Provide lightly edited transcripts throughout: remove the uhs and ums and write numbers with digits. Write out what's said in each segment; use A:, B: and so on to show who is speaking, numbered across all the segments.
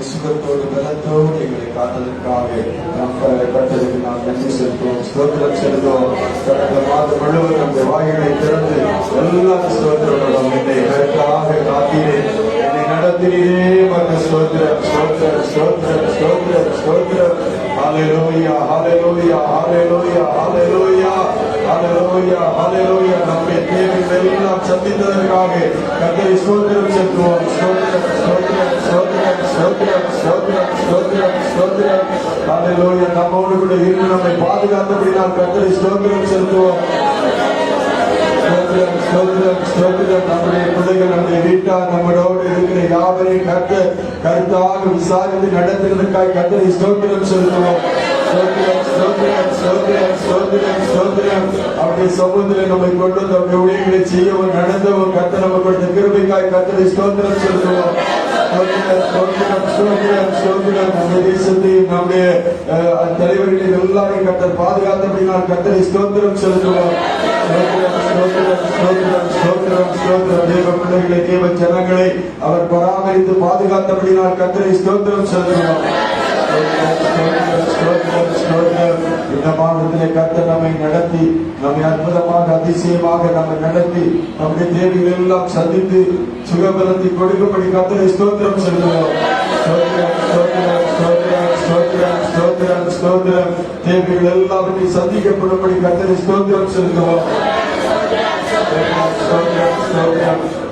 A: சுகத்தோடு பலத்தோடு எங்களை காத்ததற்காக கட்டதுக்கு நாம் நன்றி செலுத்துவோம், ஸ்தோத்திரம் செலுத்துவோம். கடந்த மாதம் முழுவதும் நம்முடைய வாய்களை திறந்து எல்லா ஸ்தோத்திரம் என்னை கருத்தாக காத்தீரே, என்னை நடத்தினீரே. மற்ற ஸ்தோத்திரம் ஸ்தோத்திரம் ஸ்தோத்திரம் ஸ்தோத்திரம் ஸ்தோத்திரம். ஹல்லேலூயா ஹல்லேலூயா ஹல்லேலூயா ஹல்லேலூயா ஹல்லேலூயா ஹல்லேலூயா. நம்முடைய தேவைகள் எல்லாம் சந்தித்ததற்காக கர்த்தரை ஸ்தோத்திரம் செலுத்துவோம். ஸ்தோத்திரம் ஸ்தோத்திரம் ஸ்தோத்திரம் ஸ்தோத்திரம் ஸ்தோத்திரம் ஸ்தோத்திரம் ஸ்தோத்திரம். ஹல்லேலூயா. நம்மோடு கூட இருந்து நம்மை பாதுகாத்தபடி நாம் கர்த்தரை ஸ்தோத்திரம் செலுத்துவோம். ஸ்தோத்திரம் ஸ்தோத்திரம் ஸ்தோத்திரம். நம்முடைய பிள்ளைகள், நம்முடைய வீட்டார், நம்மளோடு இருக்கிற யாவரையும் கருத்தாக விசாரித்து நடத்துவதற்காக கர்த்தரை ஸ்தோத்திரம் செலுத்துவோம். ஸ்தோத்திரம் ஸ்தோத்திரம் ஸ்தோத்திரம் ஸ்தோத்திரம் ஸ்தோத்திரம். அவருடைய சமூகத்தில் நம்மை கொண்டு வந்து அவருடைய ஊழியர்களை செய்யவும் நடந்தவும் கர்த்தர் நமக்கு கொடுத்த கிருபைக்காய் கர்த்தரை ஸ்தோத்திரம் செலுத்துவோம். நம்முடைய தேசத்தையும் நம்முடைய தலைவர்களின் எல்லாரையும் கர்த்தர் பாதுகாத்தபடி நான் கர்த்தரை ஸ்தோத்திரம் செலுத்துவோம். தேவ பிள்ளைகளை, தேவ ஜனங்களை அவர் பராமரித்து பாதுகாத்தபடி நான் கர்த்தரை ஸ்தோத்திரம் செலுத்துவோம். இந்த மாதத்திலே கர்த்தர் நம்மை நடத்தி, நம்மை அற்புதமாக அதிசயமாக நம்மை நடத்தி, நம்முடைய தேவைகள் எல்லாம் சந்தித்து சுகபலத்தை கொடுக்கும்படி கர்த்தரை ஸ்தோத்திரம் செலுத்துவோம். தேவைகள் எல்லாவற்றையும் சந்திக்கப்படும்படி கர்த்தரை ஸ்தோத்திரம் செலுத்துவோம்.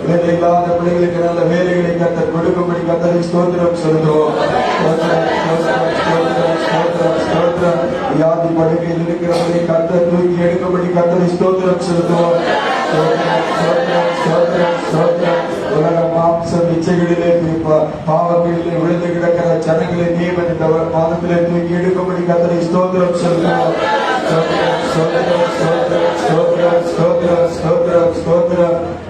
A: வேலை இல்லாத பிள்ளைகளுக்கு நல்ல வேலைகளை கர்த்தர் கொடுக்கும்படி கர்த்தரை ஸ்தோத்திரம் செலுத்துவோம். வியாதி படுக்கையில் இருக்கிறவர்களை கர்த்தர் தூக்கி எடுக்கும்படி கர்த்தரை ஸ்தோத்திரம் செலுத்துவோம். உலக மாம்சம் இச்சைகளிலே பாவங்களிலே விழுந்து கிடக்கிற ஜனங்களை தேவன் இந்த மாதத்திலே தூக்கி எடுக்கும்படி கர்த்தரை ஸ்தோத்திரம் செலுத்துவோம்.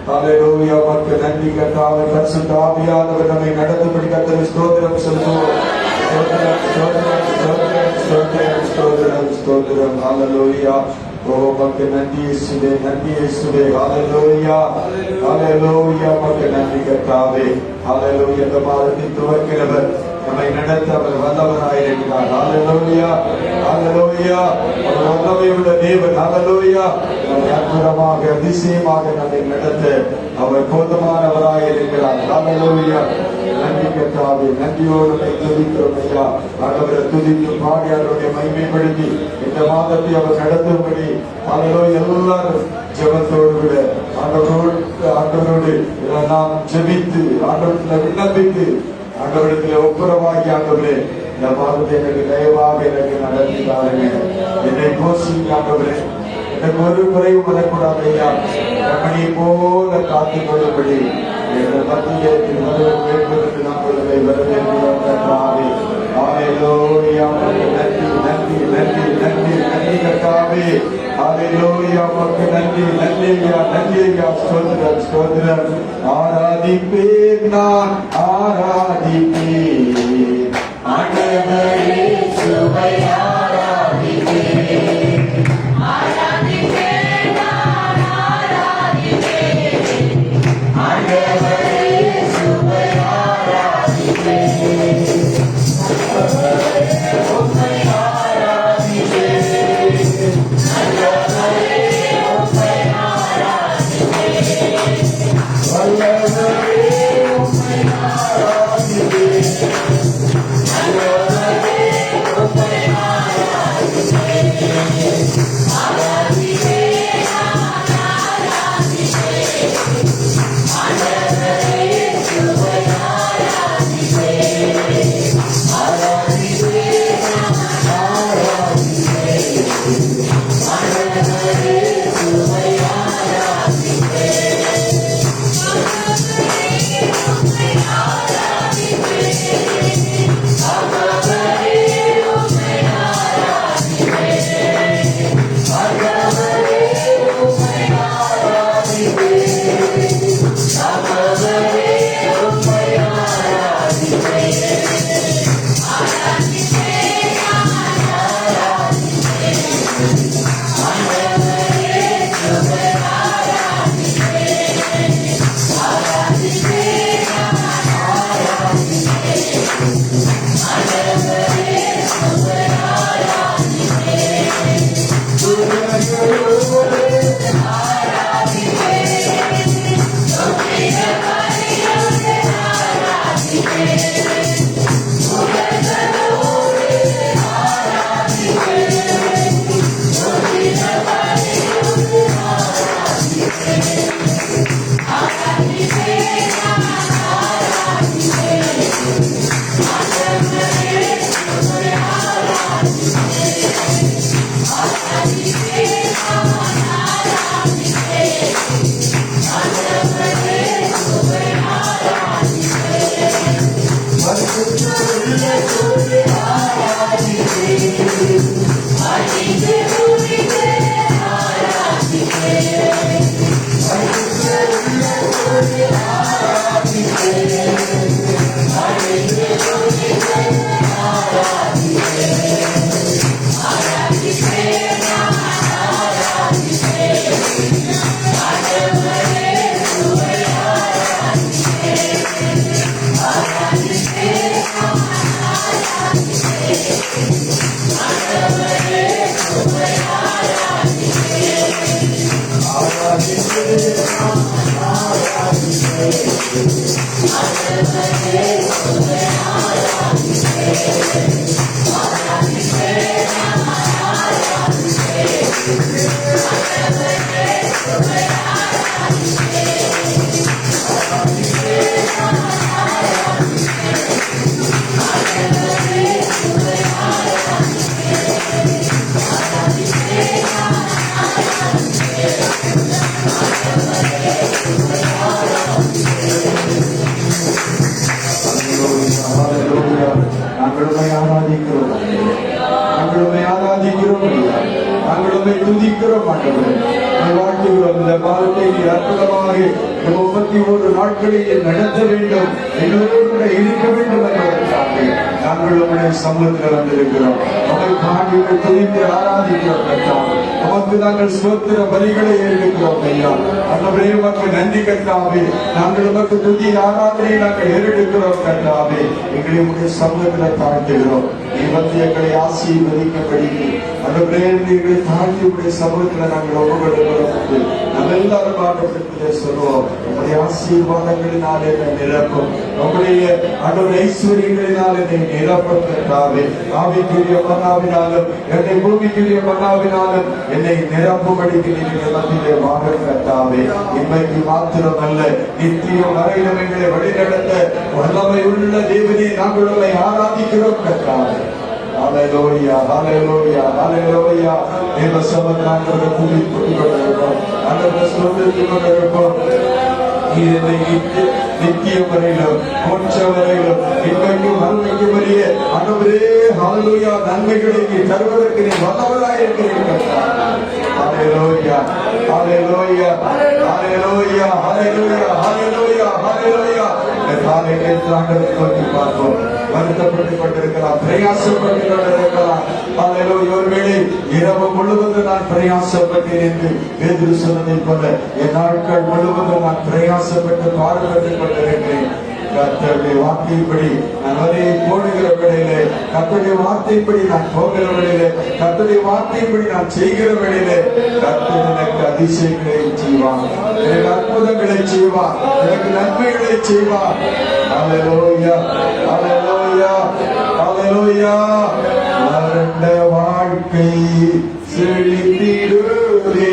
A: ஹல்லேலூயா. உமக்கு நன்றி கர்த்தாவே. பரிசுத்த ஆவியானவர் நம்மை நடத்தும்படி கர்த்தரை ஸ்தோத்திரம் செலுத்துவோம். ஸ்தோத்திரம் ஸ்தோத்திரம் ஸ்தோத்திரம் ஸ்தோத்திரம் ஸ்தோத்திரம் ஸ்தோத்திரம். ஹல்லேலூயா. உமக்கு நன்றி இயேசுவே, நன்றி இயேசுவே. ஹல்லேலூயா ஹல்லேலூயா. உமக்கு நன்றி கர்த்தாவே. ஹல்லேலூயா. இந்த மாதத்தை துவக்கிறவர் நம்மை நடத்த அவர் வல்லவராயிருக்கிறார். ஹல்லேலூயா ஹல்லேலூயா. அவர் வல்லமையுள்ள தேவன். ஹல்லேலூயா. நம்மை அற்புதமாக அதிசயமாக நம்மை நடத்த அவர் போதுமானவராயிருக்கிறார். ஹல்லேலூயா. நன்றி கர்த்தாவே. நன்றியோடு துதிக்கிறோம் ஐயா. ஆண்டவரை துதித்து பாடி அவருடைய மகிமைப்படுத்தி இந்த மாதத்தை அவர் நடத்தும்படி ஹல்லேலூயா. எல்லாரும் ஜெபத்தோடு விட ஆண்டவரோடு நாம் ஜெபித்து ஆண்டவரத்தில் விண்ணப்பித்து ஆண்டவரிடத்தில் ஒப்புரவாகி ஆண்டவரே இந்த மாதத்தை எனக்கு தயவாக எனக்கு நடத்தினாருங்க. என்னை போஷிங்க ஆண்டவரே. எனக்கு ஒரு குறைவும் வரக்கூடாது ஐயா. கண்மணியை போல காத்துக் கொள்ளும்படி எங்கள் மத்தியே வேண்டுவதற்கு நாங்கள் வரவேற்கிறோம். ஹல்லேலூயா. நன்றி நன்றி நன்றி நன்றி நன்றி கர்த்தாவே. ஹல்லேலூயா. உமக்கு நன்றி நன்றி ஐயா, நன்றி ஐயா. ஸ்தோத்திரம் ஸ்தோத்திரம். ஆராதிப்பேன் நான் ஆராதிப்பேன் ஆண்டவரே சுவை ஆராதிப்பேன் ஆராதிப்பேன் நான் ஆராதிப்பேன் ஆண்டவரே துதிக்கிறோம் ஆண்டவரே, வாழ்த்துகிறோம். இந்த காலத்தை அற்புதமாக 31 நாட்களில் நடத்த வேண்டும், எங்களோடு கூட இருக்க வேண்டும் என்பதற்காக நாங்கள் உங்களுடைய சமூகத்தில் வந்திருக்கிறோம். உங்களை காண்பி துதித்து ஆராதிக்கிறோம் கர்த்தாவே. நமக்கு நாங்கள் ஸ்தோத்திர பலிகளை ஏறெடுக்கிறோம் ஐயா. ஆண்டவரே உமக்கு நன்றி கர்த்தாவே. நாங்கள் உமக்கு துதி ஆராதனை நாங்கள் ஏறெடுக்கிறோம் கர்த்தாவே. எங்களை உங்களுடைய சமூகத்தில் தாழ்த்துகிறோம். நீ வந்து எங்களை ஆசீர்வதிக்கப்படி ஆண்டவரே எங்களை தாழ்த்தி உங்களுடைய சமூகத்தில் நாங்கள் ஒப்புக்கொடுக்கிறோம். நம்ம எல்லாரும் ஆண்டவரத்திலே சொல்லுவோம், உங்களுடைய ஆசீர்வாதங்களினாலே நிரப்பும், உங்களுடைய ஆண்டவரே ஐஸ்வர்யங்களினாலே நிரப்பும் கர்த்தாவே. ஆவிக்குரிய மன்னாவினாலும் என்னை பூமிக்குரிய மன்னாவினாலும் என்னை நிரப்பும்படிக்கு நீங்கள் மத்தியிலே வாங்க கர்த்தாவே. இன்றைக்கு மாத்திரமல்ல, நித்திய வரையிலும் எங்களை வழிநடத்த வல்லமை உள்ள தேவனே நாங்கள் உங்களை ஆராதிக்கிறோம் கர்த்தாவே. ஹல்லேலூயா, ஹல்லேலூயா, ஹல்லேலூயா. தேவ சமூகத்தில் கூடி கொண்டிருக்கிறோம். ஆண்டவரே ஸ்தோத்திரித்துக் கொண்டிருக்கிறோம். என்னை நித்தியம் வரையிலும் மோட்ச வரையிலும் இன்றைக்கும் மறுமைக்கும் வரைய ஆண்டவரே ஹல்லேலூயா நன்மைகளை நீ தருவதற்கு நீ வல்லவராய் இருக்கிறீர்கள். ஹல்லேலூயா, ஹல்லேலூயா, ஹல்லேலூயா, ஹல்லேலூயா, ஹல்லேலூயா, ஹல்லேலூயா. காலை நேரத்தில் ஆண்டவரை நோக்கி பார்ப்போம். வருத்தப்பட்டுக் கொண்டிருக்கலாம், பிரயாசப்பட்டு கொண்டிருக்கலாம். ஹல்லேலூயா. ஒருவேளை இரவு முழுவதும் நான் பிரயாசப்பட்டேன் என்று பேதுரு சொன்னதை போல என் நாட்கள் முழுவதும் நான் பிரயாசப்பட்டு பாடுபட்டுக் கொண்டிருக்கிறேன். கர்த்தருடைய வார்த்தைப்படி நான் வரையை போடுகிற வேளையிலே, கர்த்தருடைய வார்த்தைப்படி நான் போகிற வேளையிலே, கர்த்தருடைய வார்த்தைப்படி நான் செய்கிற வேளையிலே கர்த்தர் எனக்கு அதிசயங்களை செய்வார், எனக்கு அற்புதங்களை செய்வார், எனக்கு நன்மைகளை செய்வார். அல்லேலூயா, அல்லேலூயா, அல்லேலூயா. வறண்ட வாழ்க்கை செழித்திடுவே,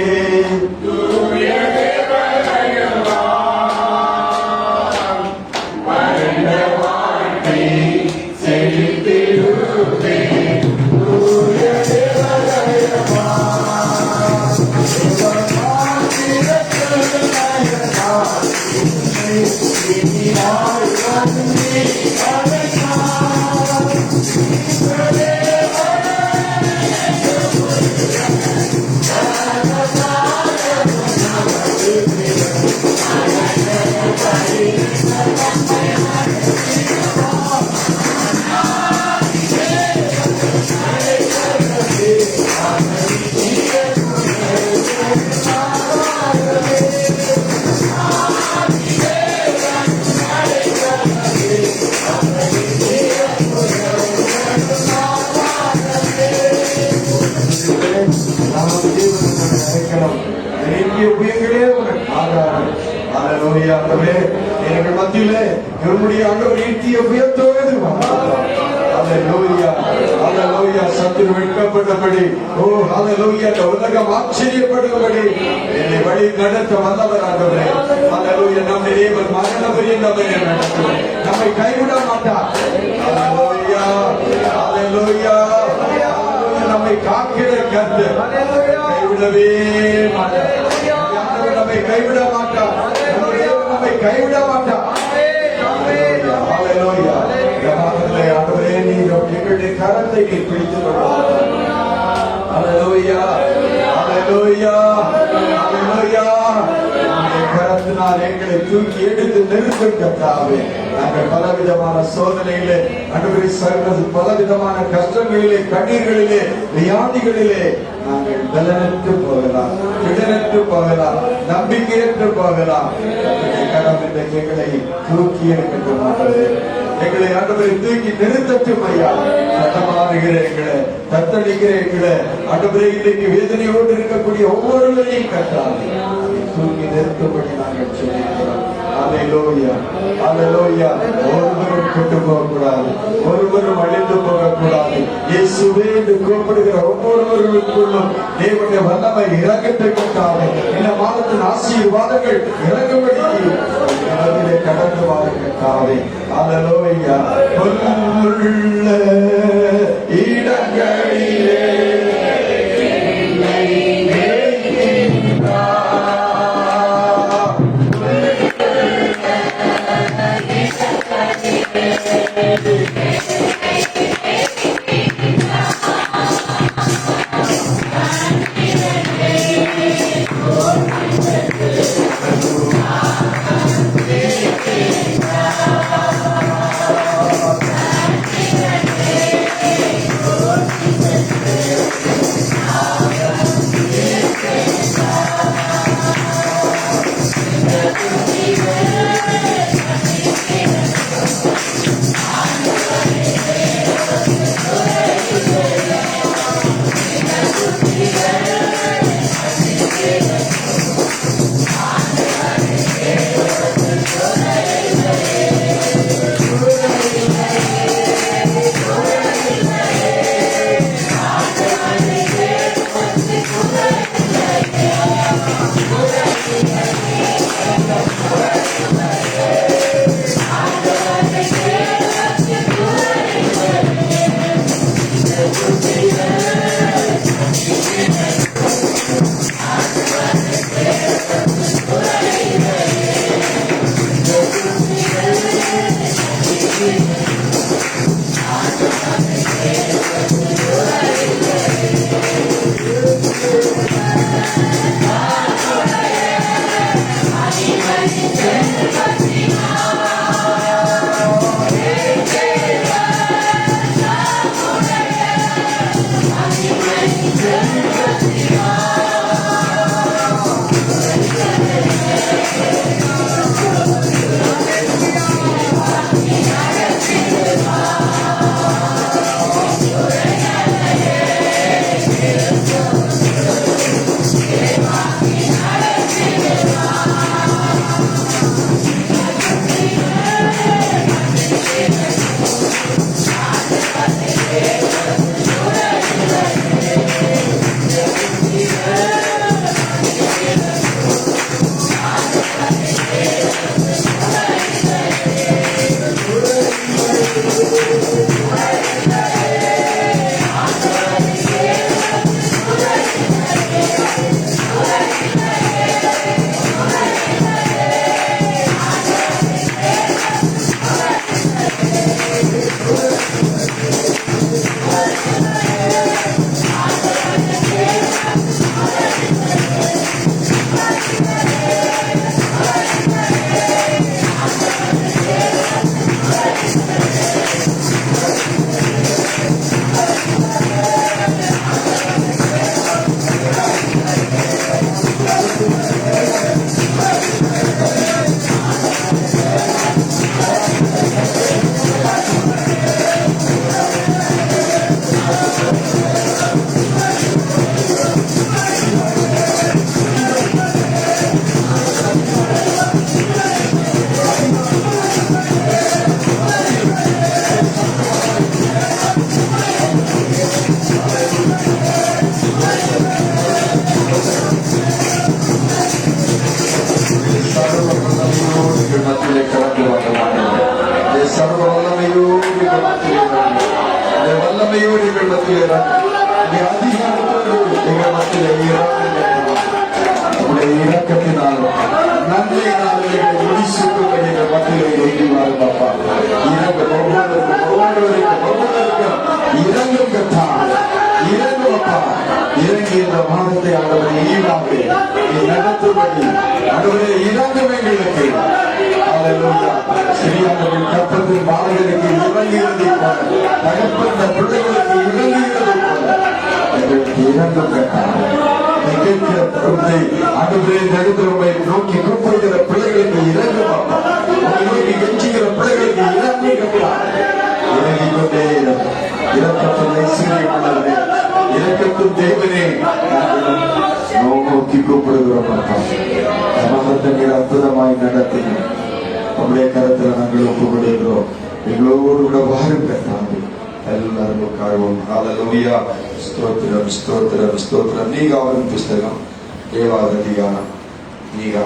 A: எங்கள் மத்தியிலே என்னுடைய ஆண்டவர் ஈட்டிய உயர்த்தோடு சத்துரு வெட்கப்பட்டபடி, ஓ ஹல்லேலூயா, உலகம் ஆச்சரியப்படும்படி என்னை வழி நடத்த வல்லவர் ஆண்டவரே. ஹல்லேலூயா, நம்முடைய தேவன் மரண பரியந்தம் நடத்தும், நம்மை கைவிட மாட்டார். ஹல்லேலூயா, ஹல்லேலூயா, நம்மை காக்கிற கர்த்தர் கைவிடவே மாட்டார். நம்மை கைவிட மாட்டார், நம்மை கைவிட மாட்டார். ஹல்லேலூயா. ஆண்டவரே, நீர் எங்களுடைய கரத்தை நீர் பிடித்துக் கொள்வார். ஹல்லேலூயா, ஹல்லேலூயா, ஹல்லேலூயா. கரத்தினால் எங்களை தூக்கி எடுத்து நிறுத்தும் கர்த்தாவே. நாங்கள் பலவிதமான சோதனையிலே, ஆண்டவரே, பலவிதமான கஷ்டங்களிலே, கண்ணீர்களிலே, வியாதிகளிலே நாங்கள் பலனற்று போகலாம், திடனற்று போகலாம், நம்பிக்கையற்று போகலாம். கரம் இன்றைக்கு எங்களை தூக்கி எடுக்க மாட்டது, எங்களை ஆண்டவரை தூக்கி நிறுத்தட்டும் ஐயா. சட்டமாறுகிற எங்களை, தத்தளிக்கிற எங்களை, ஆண்டவரை இன்றைக்கு வேதனையோடு இருக்கக்கூடிய ஒவ்வொருவரையும் கட்டாது தூக்கி நிறுத்தப்படி நாங்கள் சொல்லிக்கிறோம். அல்லேலூயா, அல்லேலூயா. ஒருவரும் கெட்டு போகக்கூடாது, ஒருவரும் அழிந்து போகக்கூடாது. இயேசுவே என்று கூப்பிடுகிற ஒவ்வொருவர்களுக்குள்ளும் தேவனுடைய வல்லமை இறங்கத்தை கொண்டாது. இந்த மாதத்தின் ஆசீர்வாதங்கள் இறங்கும்படிக்கு கடந்து வாழ்க்கைக்காவே. அல்லேலூயா. பொன்னுள்ள இடங்களிலே சர்வ வல்லமையோடு எங்கள் மத்தியில் இறங்கு. உம்முடைய வல்லமையோடு எங்கள் மத்தியில் இறங்கு. உம்முடைய அதிகாரத்தோடு எங்கள் மத்தியில் இறங்கு. உம்முடைய இரக்கத்தினாலும் நன்மையினாலும் எங்களை முடிசூட்டும்படி எங்கள் மத்தியில் இறங்கி வாரும் அப்பா. இறங்கும் ஒவ்வொருவருக்கும் இறங்கும் கத்தா, இறங்கும் அப்பா. இறங்கி இந்த மாதத்தை ஆண்டவரை ஈடாக நீ நடத்தும்படி ஆண்டவரே இறங்கும் எங்களுக்கு. அல்லேலூயா. சிறியானவர்கள் கற்பத்தில் பாலகனுக்கு இறங்குகிறது போல, தகப்பன் பிள்ளைகளுக்கு இறங்குகிறது போல எங்களுக்கு இறங்கும் கத்தா. நோக்கி கூப்பிடுகிற பிள்ளைகளுக்கு இறங்கும் அப்பா. நோக்கி கெஞ்சுகிற பிள்ளைகளுக்கு இறங்கும் அப்பா. இறங்கிக் கொண்டே இரக்கத்தின் ஐஸ்வர்யமுள்ளவரே, இரக்கத்தின் தேவனே, நோக்கி கூப்பிடுகிறோம் அப்பா. சமூகத்தை அற்புதமாய் நடத்தினோம். உங்களுடைய கருத்தில் நாங்கள் ஒப்புக்கொடுக்கிறோம். எங்களோடு கூட வாருங்கள். எல்லாரும் காழ்வோம். ஹல்லேலூயா. ஸ்தோத்திரம், ஸ்தோத்திரம், ஸ்தோத்திரம். மீகாவின் புஸ்தகம் 7வது அதிகாரம். மீகா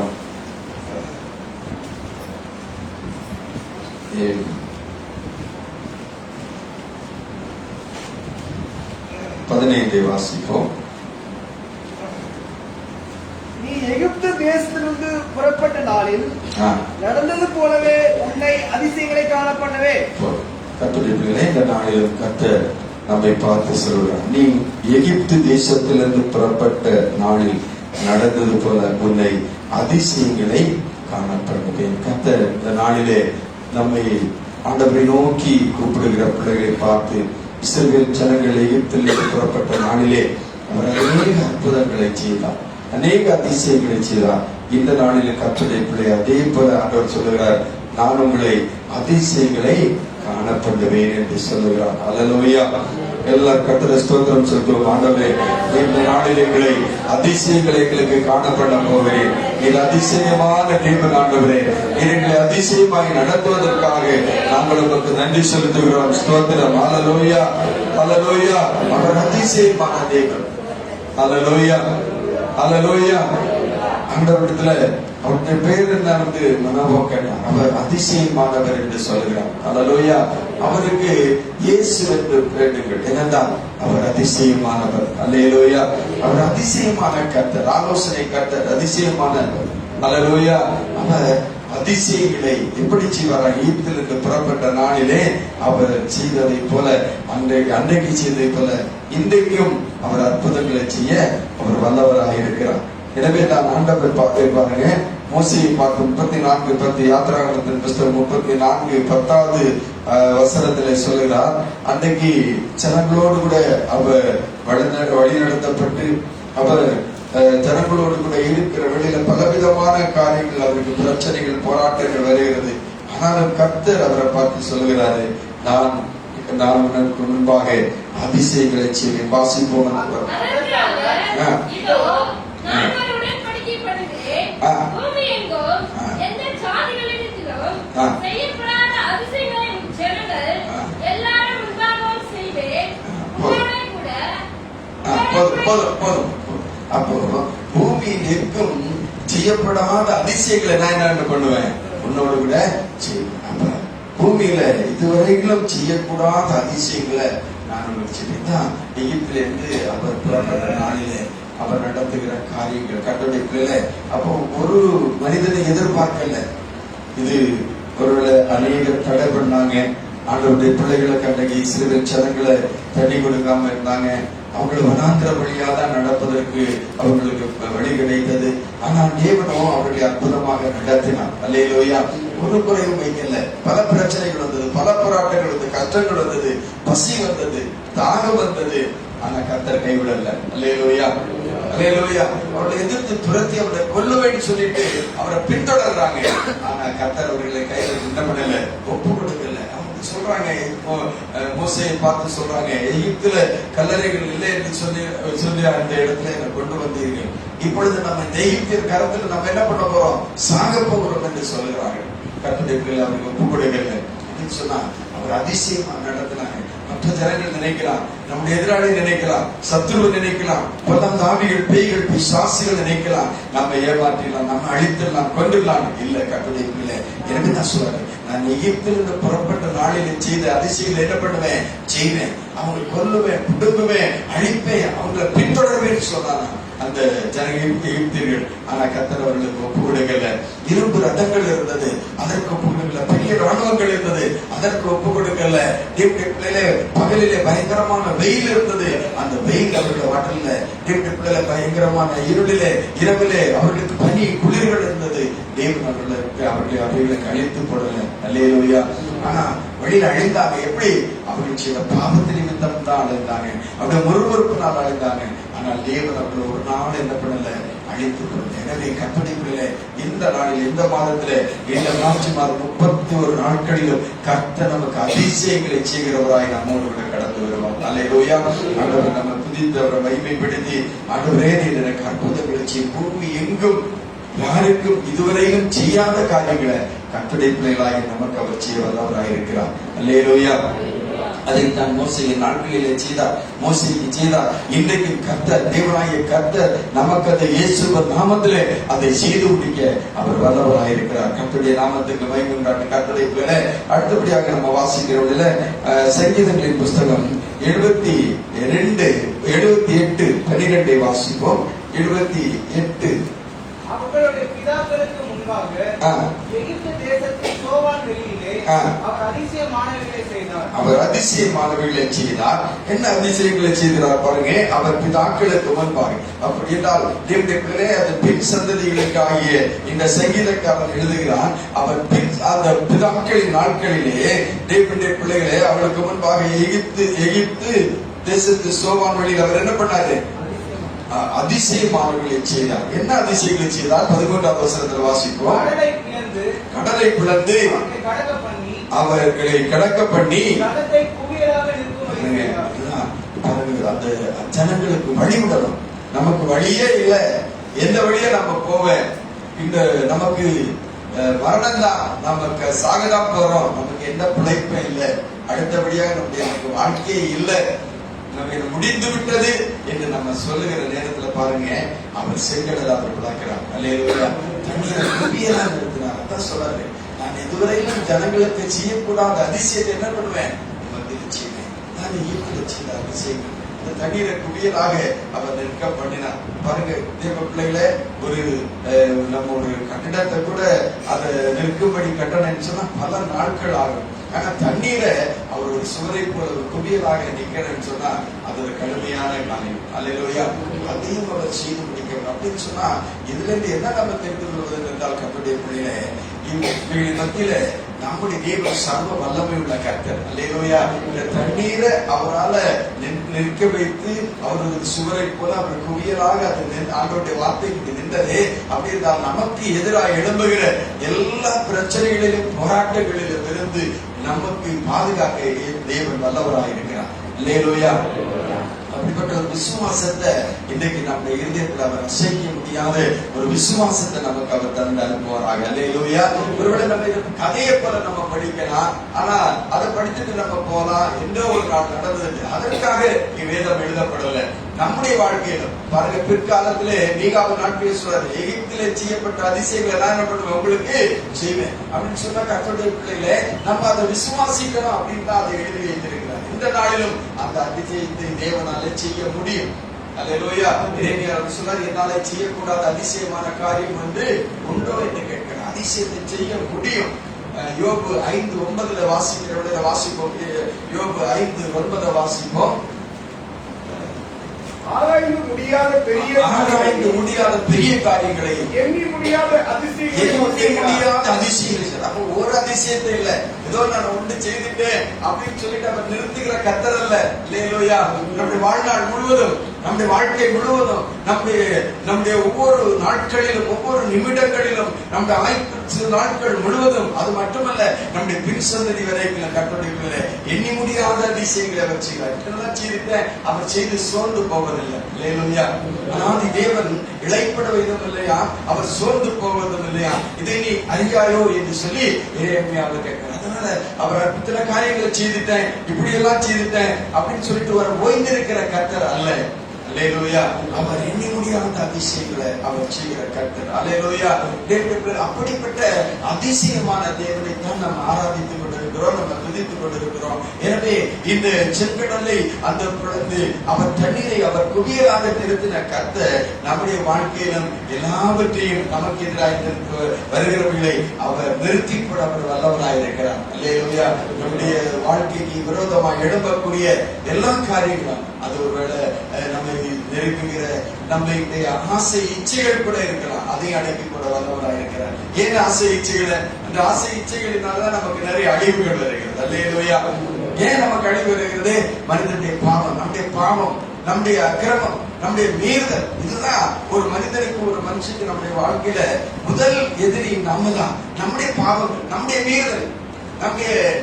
A: 7:15 வாசிப்போம்.
B: நீ எகிப்து தேசத்திலிருந்து புறப்பட்ட நாளில் நடந்தது போலவே உன்னை அதிசயங்களை காணப்படவே.
A: கர்த்தருடைய இந்த நாளிலும் கர்த்தர் நம்மை பார்த்து சொல்கிறார், நீ எகிப்து தேசத்திலிருந்து புறப்பட்ட நாளில் நடந்தது போல உன்னை அதிசயங்களை காணப்படுவேன். கர்த்தர் இந்த நாளிலே நம்மை ஆண்டவரை நோக்கி கூப்பிடுகிற பிள்ளைகளை பார்த்து, இஸ்ரவேல் ஜனங்கள் எகிப்திலிருந்து புறப்பட்ட நாளிலே அவர் அநேக அற்புதங்களை செய்தார், அநேக அதிசயங்களை செய்தார். இந்த நாளிலே கர்த்தருடைய பிள்ளை அதே போல ஆண்டவர் சொல்லுகிறார், நான் உங்களை அதிசயங்களை காணப்படுவேன் என்று சொல்லுகிறார். அல்லேலூயா. எல்லா கர்த்தரை ஸ்தோத்திரம் சொல்லுவோம். ஆண்டவரே, இந்த நாளில் எங்களை அதிசயங்களை எங்களுக்கு காணப்பட போகிறேன். இது அதிசயமான தேவன் ஆண்டவரே, எங்களை அதிசயமாய் நடத்துவதற்காக நாங்கள் உங்களுக்கு நன்றி செலுத்துகிறோம். ஸ்தோத்திரம். அல்லேலூயா, அல்லேலூயா. அவர் அதிசயமான தேவன். அல்லேலூயா, அல்லேலூயா. ஆண்டவரிடத்துல அவருடைய பேர் என்ன வந்து மனோபோக்கன், அவர் அதிசயமானவர் என்று சொல்லுகிறார். அல்லேலூயா. அவருக்கு இயேசு என்று பேருங்கள். என்னதான் அவர் அதிசயமானவர். அல்லேலூயா. அவர் அதிசயமான கர்த்தர், ஆலோசனை கர்த்தர், அதிசயமானவர். அல்லேலூயா. அவர் அதிசயங்களை எப்படி செய்வார்? எகிப்திலிருந்து புறப்பட்ட நாளிலே அவர் செய்ததை போல, அன்றைக்கு செய்ததை போல இன்றைக்கும் அவர் அற்புதங்களை செய்ய அவர் வல்லவராக இருக்கிறார். எனவே நான் ஆண்டவர் பாருங்க, மோசையை பார்த்து 34:10 யாத்திராகமத்தின் புஸ்தகம் 34:10 வசனத்திலே சொல்லுகிறார், அன்றைக்கு ஜனங்களோடு கூட அவர் வழி நடத்தப்பட்டு அவர் ஜனங்களோடு கூட இருக்கிற வெளியில பலவிதமான காரியங்கள், அவருக்கு பிரச்சனைகள், போராட்டங்கள் வருகிறது. ஆனாலும் கர்த்தர் அவரை பார்த்து சொல்லுகிறாரு, நான் உனக்கு முன்பாக அதிசயங்களை செய்வேன். வாசிப்போம். அப்போ பூமியில் எங்கும் செய்யப்படாத அதிசயங்களை நான் என்ன பண்ணுவேன்? உன்னோடு கூட செய்வேன். பூமியில இதுவரையிலும் செய்யக்கூடாத அதிசயங்களை நான் செய்வேன். எகிப்தில இருந்து அவர் புறப்பட்ட நாளிலே அவர் நடத்துகிற காரியங்கள் கர்த்தருடைய பிள்ளை. அப்போ ஒரு மனிதனை எதிர்பார்க்கல. இது ஒருவேளை அநேகர் தடை பண்ணாங்க. ஆண்டவருடைய பிள்ளைகளை கண்டகி இஸ்ரவேல் ஜனங்களை தண்ணி கொடுக்காம இருந்தாங்க. அவங்களை வனாந்திர வழியாக தான் நடப்பதற்கு அவர்களுக்கு வழி கிடைத்தது. ஆனால் தேவனோ அவர்களை அற்புதமாக நடத்தினார். அல்லேலூயா. ஒரு குறையும் வைக்கல. பல பிரச்சனைகள் வந்தது, பல போராட்டங்கள் வந்தது, கஷ்டங்கள் வந்தது, பசி வந்தது, தாகம் வந்தது. ஆனா கர்த்தர் கைவிடல. அல்லேலூயா, அல்லேலூயா. அவர்களை எதிர்த்து துரத்தி அவரை கொல்ல வேண்டும் சொல்லிட்டு அவரை பின்தொடர்றாங்க. ஆனா கர்த்தர் அவர்களை கையில என்ன பண்ணல, ஒப்பு கொடுக்கல. அவங்க சொல்றாங்க, மோசையை பார்த்து சொல்றாங்க, எகிப்துல கல்லறைகள் இல்லை என்று சொல்லி அந்த இடத்துல என்ன கொண்டு வந்தீர்கள். இப்பொழுது நம்ம இந்த எகிப்தியர் கரத்துல நம்ம என்ன பண்ண போறோம்? சாக போகிறோம் என்று சொல்லுகிறார்கள். கர்த்தருடைய அவருக்கு ஒப்பு கொடுக்கல அப்படின்னு சொன்னா அவர் அதிசயமா நடத்தினாங்க. மற்ற ஜனங்கள் நினைக்கலாம், நம்முடைய எதிராளி நினைக்கலாம், சத்துருவை நினைக்கலாம், பலம் ஆவிகள், பேய்கள், பிசாசுகள் நினைக்கலாம், நம்ம ஏமாற்றிடலாம், நம்ம அழித்திடலாம், கொண்டுடலாம். இல்ல கர்த்தருடைய பிள்ளை, எனக்கு நான் சொல்றேன், நான் எகிப்திலிருந்து புறப்பட்ட நாளில் செய்த அதிசயங்களை என்ன பண்ணுவேன், செய்வேன். அவங்களை கொல்லுவேன், புடுங்குவேன், அழிப்பேன், அவங்களை பின்தொடர்வேன் சொன்னாங்க அந்த எகிப்தியர்கள். ஆனா கர்த்தர் அவர்களுக்கு ஒப்பு கொடுக்கல. இரும்பு ரதங்கள் இருந்தது, அதற்கு ஒப்பு கொடுக்கல. பெரிய ராணுவங்கள் இருந்தது, அதற்கு ஒப்பு கொடுக்கல. பிள்ளையில பகலிலே பயங்கரமான வெயில் இருந்தது, அந்த வெயில் அவர்களை வாட்டல. பிள்ளையில பயங்கரமான இருளிலே இரவிலே அவர்களுக்கு பனி குளிர்கள் இருந்தது. தேவன் அவர்களை அழித்து போடல. அல்லேலூயா. ஆனா வழியில அழிந்தாங்க. எப்படி? அவர்கள் செய்த பாவத்து நிமித்தம் தான் அழிந்தாங்க, அவருடைய முறுமுறுப்பினால் அழிந்தாங்க. ஆனால் தேவன் அவர்களை ஒரு நாள் என்ன பண்ணல, அழித்து போடல. எனவே கர்த்தருடைய இந்த நாளில், இந்த மாதத்திலே, இந்த மார்ச் மாதம் 31 நாட்களிலும் கர்த்தர் நமக்கு அதிசயங்களை செய்கிறவராய் நம்மோடு கூட கடந்து வருவோம். அல்லேலூயா. ஆண்டவர் நம்ம துதித்தவரை மகிமைப்படுத்தி, ஆண்டவரே நீர் எனக்கு அற்புதங்களை செய்யும், பூமி எங்கும் யாருக்கும் இதுவரையிலும் செய்யாத காரியங்களை கர்த்தருடைய பிள்ளைகளாகி நமக்கு அவர் செய்ய வல்லவராய் இருக்கிறார். அல்லேலூயா. அதைத்தான் மோசேயின் நாட்களிலே செய்தார், மோசேக்கு செய்தார். இன்றைக்கு கர்த்தர், தேவனாகிய கர்த்தர் நமக்கு அந்த இயேசுவின் நாமத்திலே அதை செய்து முடிக்க அவர் வல்லவராய் இருக்கிறார். கர்த்தருடைய நாமத்துக்கு மகிமை உண்டாகட்டும். கர்த்தருடைய பிள்ளை, அடுத்தபடியாக நம்ம வாசிக்கிறவர்கள சங்கீதங்களின் புஸ்தகம் 72, 78, 12 வாசிப்போம். 78.
B: அவர்களுடைய பிதாக்களுக்கு முன்பாக எகிப்து தேசத்தின் சோவான் வெளியிலே அவர் அதிசயமானவைகளை செய்தார். அவர் அதிசயமானவைகளை செய்தார். என்ன அதிசயங்களை செய்தார் பாருங்க. அவர் பிதாக்களுக்கு முன்பாக. அப்படி என்றால் தேவனுடைய பிள்ளை, அது பின் சந்ததிகளுக்காகிய இந்த சங்கீதக்காரன் எழுதுகிறான். அவர் அந்த பிதாக்களின் நாட்களிலே தேவனுடைய பிள்ளைகளே அவளுக்கு முன்பாக எகிப்து தேசத்து சோவான் வெளியில் அவர் என்ன பண்ணாரு, அதிசயமானவர்களை செய்தார். என்ன அதிசயங்களை செய்தார்? 11வது வசனத்தில் வாசிப்போம். கடலை பிளந்து அவர்களை கடக்க பண்ணி அந்த ஜனங்களுக்கு வழி விடணும். நமக்கு வழியே இல்லை, எந்த வழியா நம்ம போவேன், இந்த நமக்கு மரணம் தான், நமக்கு சாகதான் போறோம், நமக்கு எந்த பிழைப்பும் இல்லை, அடுத்தபடியாக நம்முடைய வாழ்க்கையே இல்லை, நமக்கு முடிந்து விட்டது என்று நம்ம சொல்லுகிற நேரத்துல பாருங்க, அவர் செங்கடலை அவர் விளக்கிறார். அல்லேலூயா. தண்ணீரை குவியலா நிறுத்தினார். அதான் சொல்றாரு, நான் இதுவரையிலும் ஜனங்களுக்கு செய்யக்கூடாத அதிசயத்தை என்ன பண்ணுவேன், மத்தியில் செய்வேன். நான் ஈர்ப்புல செய்த அதிசயங்கள் இந்த தண்ணீரை குவியலாக அவர் நிற்க பண்ணினார். பாருங்க தேவ பிள்ளைகள, நம்ம ஒரு கட்டிடத்தை கூட அதை நிற்கும்படி கட்டணும்னு சொன்னா பல நாட்கள் ஆகும். ஆனா தண்ணீரை அவர் ஒரு சுவரை போல ஒரு குவியலாக நிக்கிறேன்னு சொன்னா அது ஒரு கடுமையான காரியம். அல்லேலூயா. அதையும் அவர் செய்து முடிக்கணும் அப்படின்னு சொன்னா இதுல இருந்து என்ன நம்ம தெரிந்து கொள்வது என்றால், கர்த்தருடைய பிள்ளைகளே, மத்தியில நம்முடைய தேவன் சர்வ வல்லமை உள்ள கர்த்தர். அல்லேலூயா. இந்த தண்ணீரை அவரால நிற்க வைத்து அவர் ஒரு சுவரை போல அவர் குவியலாக அது ஆண்டவருடைய வார்த்தைக்கு நின்றதே. அப்படி இருந்தால் நமக்கு எதிராக எழும்புகிற எல்லா பிரச்சனைகளிலும் போராட்டங்களிலும் இருந்து நமக்கு பாதுகாக்க தேவன் வல்லவராக இருக்கிறார். அல்லேலூயா. அப்படிப்பட்ட ஒரு விசுவாசத்தை இன்றைக்கு நம்முடைய இருதயத்தில் அவர் அசைக்க முடியாத ஒரு விசுவாசத்தை நமக்கு அவர் தந்து அனுப்புவாராக. அல்லேலூயா. ஒருவேளை நம்ம கதையை போல நம்ம படிக்கலாம், ஆனா அதை படிச்சுட்டு நம்ம போலாம். எந்த ஒரு நாள் நடந்தது, அதற்காக வேதம் எழுதப்படல. நம்முடைய வாழ்க்கையிலும் பாருங்க, பிற்காலத்திலே மீகாவின் நாட்களே சொல்றாரு, எகிப்திலே செய்யப்பட்ட அதிசயங்களை எல்லாம் என்ன பண்ணுவேன், உங்களுக்கு செய்வேன் அப்படின்னு சொன்னா கர்த்தருடைய பிள்ளைகளே, நம்ம அதை விசுவாசிக்கணும் அப்படின்னு தான் அதை எழுதி வைத்திருக்கிறார். இந்த நாளிலும் அந்த அதிசயத்தை தேவனாலே செய்ய முடியும். அல்லேலூயா. இறைமையாளர் சொன்னார், என்னாலே செய்யக்கூடாத அதிசயமான காரியம் வந்து உண்டோ என்று கேட்கிறார். அதிசயத்தை செய்ய முடியும். யோபு 5:9 வாசிக்கிறவர்களை வாசிப்போம். யோபு 5:9 வாசிப்போம். ஆராய்ந்து முடியாத பெரிய காரியங்களை எண்ணி முடியாத அதிசயங்கள். அப்ப ஒரு அதிசயத்தை இல்ல, ஏதோ நான் ஒன்று செய்துட்டேன் அப்படின்னு சொல்லிட்டு அவர் நிறுத்துகிற கர்த்தர் அல்ல. அல்லேலூயா. நம்முடைய வாழ்நாள் முழுவதும், நம்முடைய வாழ்க்கை முழுவதும், நம்முடைய ஒவ்வொரு நாட்களிலும், ஒவ்வொரு நிமிடங்களிலும், நம்முடைய ஆயுசு நாட்கள் முழுவதும், அது மட்டுமல்ல நம்முடைய பின் சந்ததி வரைக்கும் கர்த்தருடைய எண்ணி முடியாத அதிசயங்களை அவர் செய்வார். இதெல்லாம் செய்துட்டேன் அவர் செய்து சோர்ந்து போவதில்லை. அல்லேலூயா. அனாதி தேவன் இளைப்பட வைதும் இல்லையா, அவர் சோர்ந்து போவதும் இல்லையா, இதை நீ அறியாயோ என்று சொல்லி எரேமியாவை கேட்கிறார். அதனால அவர் அற்புதமான காரியங்களை செய்துட்டேன், இப்படி எல்லாம் செய்துட்டேன் அப்படின்னு சொல்லிட்டு ஒரு ஓய்ந்திருக்கிற கர்த்தர் அல்ல. அல்லேலூயா. அவர் எண்ணி முடியாத அதிசயங்களை அவர் செய்கிற கர்த்தர். அல்லேலூயா. அப்படிப்பட்ட அதிசயமான தேவனை தான் நாம் ஆராதித்துக் கொண்டிருக்கிறோம், நம்ம துதித்துக் கொண்டிருக்கிறோம். எனவே இந்த செங்கடலை அந்த பிளந்து அவர் தண்ணீரை அவர் குவியலாக நிறுத்தின கர்த்தர் நம்முடைய வாழ்க்கையிலும் எல்லாவற்றையும் நமக்கு எதிராக வருகிறவர்களை அவர் நிறுத்தி கூட அவர் வல்லவராயிருக்கிறார். அல்லேலூயா. நம்முடைய வாழ்க்கைக்கு விரோதமாக எழும்பக்கூடிய எல்லா காரியங்களும் அது ஒருவேளை நம்மை நெருங்குகிற நம்மளுடைய ஆசை இச்சைகள் கூட இருக்கலாம், அதையும் அடக்கி கூட வல்லவராக இருக்கிறார். ஏன் ஆசை இச்சைகளை? அந்த ஆசை இச்சைகளினால்தான் நமக்கு நிறைய அழிவுகள் வருகிறது. அல்லேலூயா. ஏன் நமக்கு அழிவு வருகிறது? மனிதனுடைய பாவம், நம்முடைய பாவம், நம்முடைய அக்கிரமம், நம்முடைய மீறுதல். இதுதான் ஒரு மனிதனுக்கு, ஒரு மனுஷனுக்கு நம்முடைய வாழ்க்கையில முதல் எதிரி நம்ம தான். நம்முடைய பாவங்கள், நம்முடைய மீறுதல்,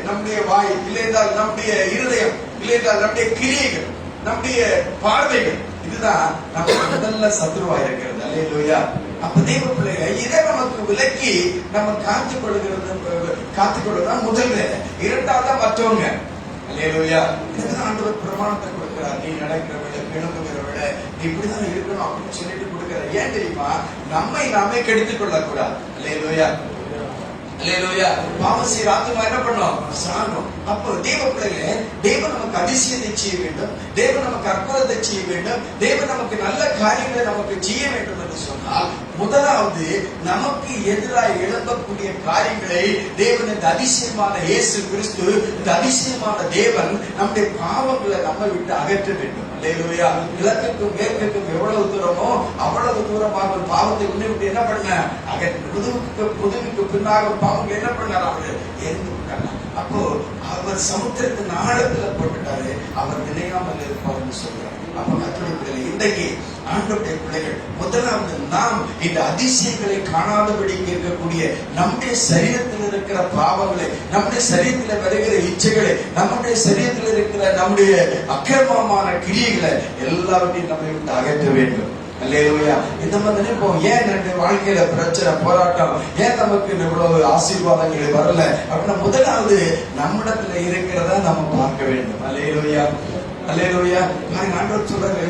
B: நம்முடைய வாய், இல்லை என்றால் நம்முடைய இருதயம், இல்லை என்றால் நம்முடைய கிரியைகள், நம்முடைய பார்வைகள், இதுதான் நம்ம முதல்ல சத்துருவா இருக்கிறது. அல்லேலூயா. அப்ப தெய்வ பிள்ளைகள் இதை நமக்கு விலக்கி நம்ம காத்துக்கொள்வது முதல் வேலை. இரண்டாவது மற்றவங்க. அல்லேலூயா. இதுதான் ஆண்டவர் பிரமாணத்தை கொடுக்கிறார். நீ நடக்கிற விட, கிளம்புகிற விட, நீ இப்படிதான் இருக்கணும் அப்படின்னு சொல்லிட்டு கொடுக்கிறார். ஏன் தெரியுமா? நம்மை நாமே கெடுத்துக் கொள்ளக்கூடாது. அல்லேலூயா. அல்லேலூயா. பாவம் செய்யற ஆத்துமா என்ன பண்ணும்? சாகும். அப்போ தேவ பிள்ளைகளே, தேவன் நமக்கு அதிசயத்தை செய்ய வேண்டும், தேவன் நமக்கு அற்புதத்தை செய்ய வேண்டும், தேவன் நமக்கு நல்ல காரியங்களை நமக்கு செய்ய வேண்டும் என்று சொன்னால் முதலாவது நமக்கு எதிராக எழும்பக்கூடிய காரியங்களை தேவன், இந்த அதிசயமான இயேசு கிறிஸ்து, இந்த அதிசயமான தேவன் நம்முடைய பாவங்களை நம்ம விட்டு அகற்ற வேண்டும். அல்லேலூயா. கிழக்குக்கும் மேற்குக்கும் எவ்வளவு தூரமோ அவ்வளவு தூரமாக பாவத்தை உன்னை விட்டு என்ன பண்ண அகற்ற, முதுகுக்கு பின்னாக பாவங்கள் என்ன பண்ணார்? அவரு எரிந்து விட்டாங்க. அப்போ அவர் சமுத்திரத்தின் ஆழத்துல போட்டுட்டாரு, அவர் நினையாமல் இருப்பார்னு சொல்றாரு. அப்ப கர்த்தருடைய பிள்ளைகள், இன்றைக்கு ஆண்டவருடைய பிள்ளைகள் முதலாவது நாம் இந்த அதிசயங்களை காணாதபடி இருக்கக்கூடிய நம்முடைய சரீரத்தில் இருக்கிற பாவங்களை, நம்முடைய சரீரத்தில் வருகிற இச்சைகளை, நம்முடைய சரீரத்தில் இருக்கிற நம்முடைய அக்கிரமமான கிரியைகளை எல்லாவற்றையும் நம்மை விட்டு அகற்ற வேண்டும். அல்லேலூயா. இந்த மாதிரி நினைப்போம், ஏன் நம்முடைய வாழ்க்கையில பிரச்சனை, போராட்டம், ஏன் நமக்கு இவ்வளவு ஆசீர்வாதங்கள் வரல அப்படின்னா முதலாவது நம்மிடத்துல இருக்கிறதா நம்ம பார்க்க வேண்டும். அல்லேலூயா. அல்லேலூயா. ஆண்டவர் சொல்றாரு,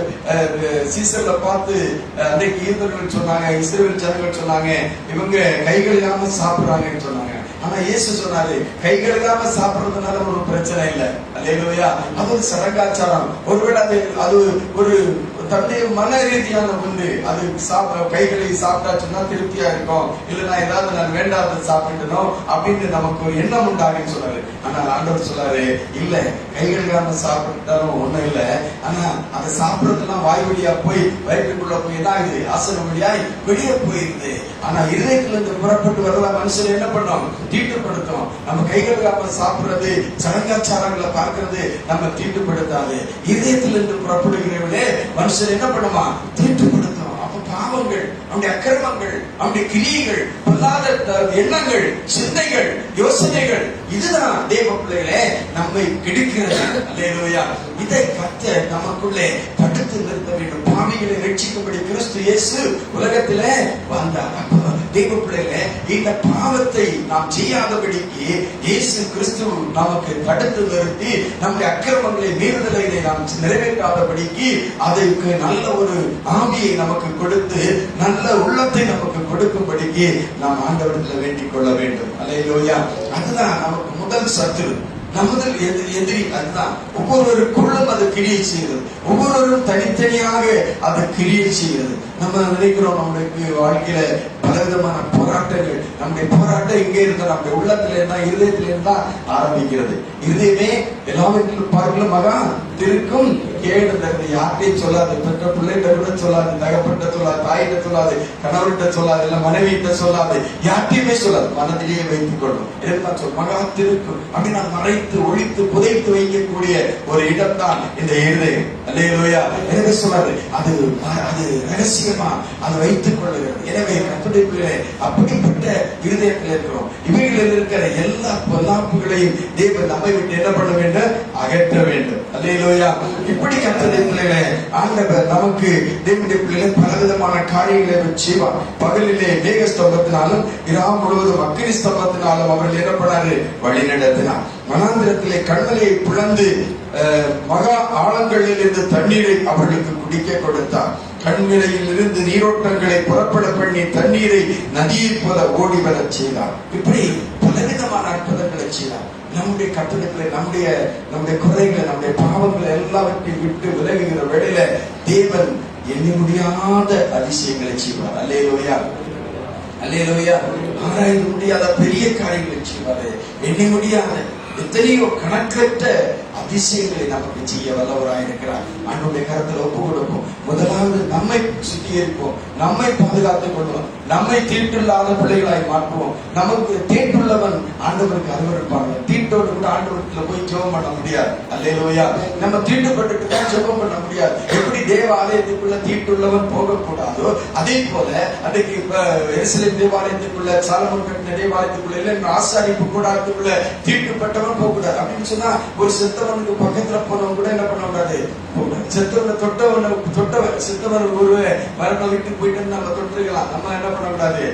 B: சீசர்ல பார்த்து அன்றைக்கு யூதர்கள் சொன்னாங்க, இஸ்ரவேல் ஜனங்கள் சொன்னாங்க, இவங்க கைகள் இல்லாம சாப்பிடுறாங்கன்னு சொன்னாங்க. ஆனா இயேசு சொன்னாரு, கைகள் இல்லாம சாப்பிடுறதுனால ஒரு பிரச்சனை இல்லை. அல்லேலூயா. அது ஒரு சடங்காச்சாரம். ஒருவேளை அது ஒரு தன்னுடைய மன ரீதியான ஒன்று. அது கைகளை சாப்பிட்டாச்சுன்னா திருப்தியா இருக்கும், இல்லைன்னா ஏதாவது நான் வேண்டாத சாப்பிட்டணும் அப்படின்னு நமக்கு ஒரு எண்ணம் உண்டாகுன்னு சொன்னாரு. ஆனால் ஆண்டவர் சொன்னாரு, இல்ல, கைகள் இல்லாம சாப்பிட்டாலும் ஒண்ணும் இல்லை, ஆனா அதை சாப்பிடறதுலாம் வாய் வழியா போய் வயிற்றுக்குள்ள போய் தான் இது ஆசனம் வழியாய் வெளியே போயிருது. ஆனா இருதயத்துல இருந்து புறப்பட்டு வரல மனுஷன் என்ன பண்ணோம்? தீட்டுப்படுத்தும். நம்ம கைகள் இல்லாம சாப்பிடுறது, சடங்காச்சாரங்களை பார்க்கறது நம்ம தீட்டுப்படுத்தாது. இதயத்திலிருந்து புறப்படுகிறவர்களே மனுஷன் என்ன பண்ணுமா? தீட்டுப்படுத்தும். அப்ப பாவங்கள், நம்முடைய அக்கிரமங்கள், நம்முடைய கிரியைகள், பொல்லாத எண்ணங்கள், சிந்தைகள், யோசனைகள், இதுதான் தேவ பிள்ளைகளே நம்மை கெடுக்கிறது. அல்லேலூயா. இதை கர்த்தர் நமக்குள்ளே தடுத்து நிறுத்த வேண்டும். பாவிகளை ரட்சிக்கும்படி கிறிஸ்து இயேசு உலகத்திலே வந்தார். தேவ பிள்ளைகளே, இந்த பாவத்தை நாம் செய்யாதபடிக்கு இயேசு கிறிஸ்து நமக்கு தடுத்து நிறுத்தி நம்முடைய அக்கிரமங்களை, மீறுதலை நாம் நிறைவேற்றாதபடிக்கு அதற்கு நல்ல ஒரு ஆவியை நமக்கு கொடுத்து நல்ல உள்ளத்தை நமக்கு கொடுக்கும்படிக்கு நாம் ஆண்டவரிடத்தில் வேண்டிக் கொள்ள வேண்டும். அல்லேலூயா. அதுதான் நமக்கு முதல் சத்துரு, நமது எதிரி. அதுதான் ஒவ்வொருவருக்குள்ளும் அது கிரியை செய்கிறது. ஒவ்வொருவரும் தனித்தனியாக அது கிரியை செய்கிறது. நம்ம நினைக்கிறோம் நம்மளுக்கு வாழ்க்கையில பலவிதமான போராட்டங்கள். நம்முடைய போராட்டம் இங்கே இருந்தா, நம்முடைய உள்ளத்துல இருந்தா, இருதயத்தில இருந்தா ஆரம்பிக்கிறது. இருதயமே எல்லாவற்றிலும் பார்க்கல மகா திருக்கும் கேடு தருது. யார்கிட்டையும் சொல்லாது, பெற்ற பிள்ளைகிட்ட கூட சொல்லாது, தகப்பட்ட சொல்லாது, தாயிட்ட சொல்லாது, கணவர்கிட்ட சொல்லாது, இல்ல மனைவியிட்ட சொல்லாது, யார்கிட்டையுமே சொல்லாது, மனதிலேயே வைத்துக் கொள்ளும். எதுதான் சொல் மகா திருக்கும் அப்படின்னு மறைத்து ஒழித்து புதைத்து வைக்கக்கூடிய ஒரு இடம் தான் இந்த இருதயம். அல்லேலூயா. எனவே சொல்லாது, அது ரகசியமா அதை வைத்துக் கொள்ளுகிறது. எனவே கர்த்தருடைய பிள்ளைகளே, அப்படிப்பட்ட இருதயத்தில் இருக்கிறோம். இவைகளில் இருக்கிற எல்லா பொல்லாப்புகளையும் தேவன் நம்மை விட்டு என்ன பண்ண வேண்டும்? அகற்ற வேண்டும். அல்லேலூயா. இப்படி கர்த்தருடைய பிள்ளைகளே, ஆண்டவர் நமக்கு தேவனுடைய பிள்ளைகளை பலவிதமான காரியங்களை செய்வார். பகலிலே மேக ஸ்தம்பத்தினாலும் இரவு முழுவதும் அக்கினி ஸ்தம்பத்தினாலும் அவர்கள் என்ன பண்ணாரு? வழி நடத்தினார். வனாந்திரத்திலே கண்மலையை பிளந்து மகா ஆழங்களில் இருந்து தண்ணீரை அவர்களுக்கு குடிக்க கொடுத்தார். கண்மலையில் இருந்து நீரோட்டங்களை புறப்பட பண்ணி தண்ணீரை நதியை போல ஓடி வரச் செய்தார். இப்படி பலவிதமான அற்புதங்களை செய்தார். நம்முடைய கட்டளை, நம்முடைய குறைகளை, நம்முடைய பாவங்களை எல்லாவற்றையும் விட்டு விலகுகிற வேளையில தேவன் எண்ணி முடியாத அதிசயங்களை செய்வார். அல்லேலூயா, அல்லேலூயா. ஆராய்ந்து முடியாத பெரிய காரியங்களை செய்வாரு. எண்ணி முடியாத எத்தனையோ கணக்கற்ற அதிசயங்களை நமக்கு செய்ய வல்லவராயிருக்கிறார். ஆண்டவருடைய கரத்தில் ஒப்பு கொடுப்போம். முதலாவது நம்மை சுத்திகரிப்போம், நம்மை பாதுகாத்துக் கொள்வோம், நம்மை தீட்டுள்ளாத பிள்ளைகளாய் மாற்றுவோம். நமக்கு தீட்டுள்ளவன் ஆண்டவருக்கு அருவருப்பாங்க. தீட்டோடு கூட ஆண்டவரத்துல போய் ஜெபம் பண்ண முடியாது. அல்லேலூயா. நம்ம தீட்டுப்பட்டு தான் ஜெபம் பண்ண முடியாது. எப்படி தேவ ஆலயத்துக்குள்ள தீட்டுள்ளவன் போகக்கூடாதோ, அதே போல அன்றைக்கு எருசலேம் தேவாலயத்துக்குள்ள, சாலமோன் கட்டின தேவாலயத்துக்குள்ள, இல்லை ஆசாரிப்பு கூடாரத்துக்குள்ள தீட்டுப்பட்டவன் போகக்கூடாது. அப்படின்னு சொன்னா ஒரு செத்தவனுக்கு பக்கத்துல போனவன் கூட என்ன பண்ண கூடாது? செத்தவனை தொட்டவன் செத்தவன் ஒரு மரணம் விட்டு போயிட்டு நம்ம தொட்டிருக்கலாம். நம்ம என்ன பண்ணக்கூடாது?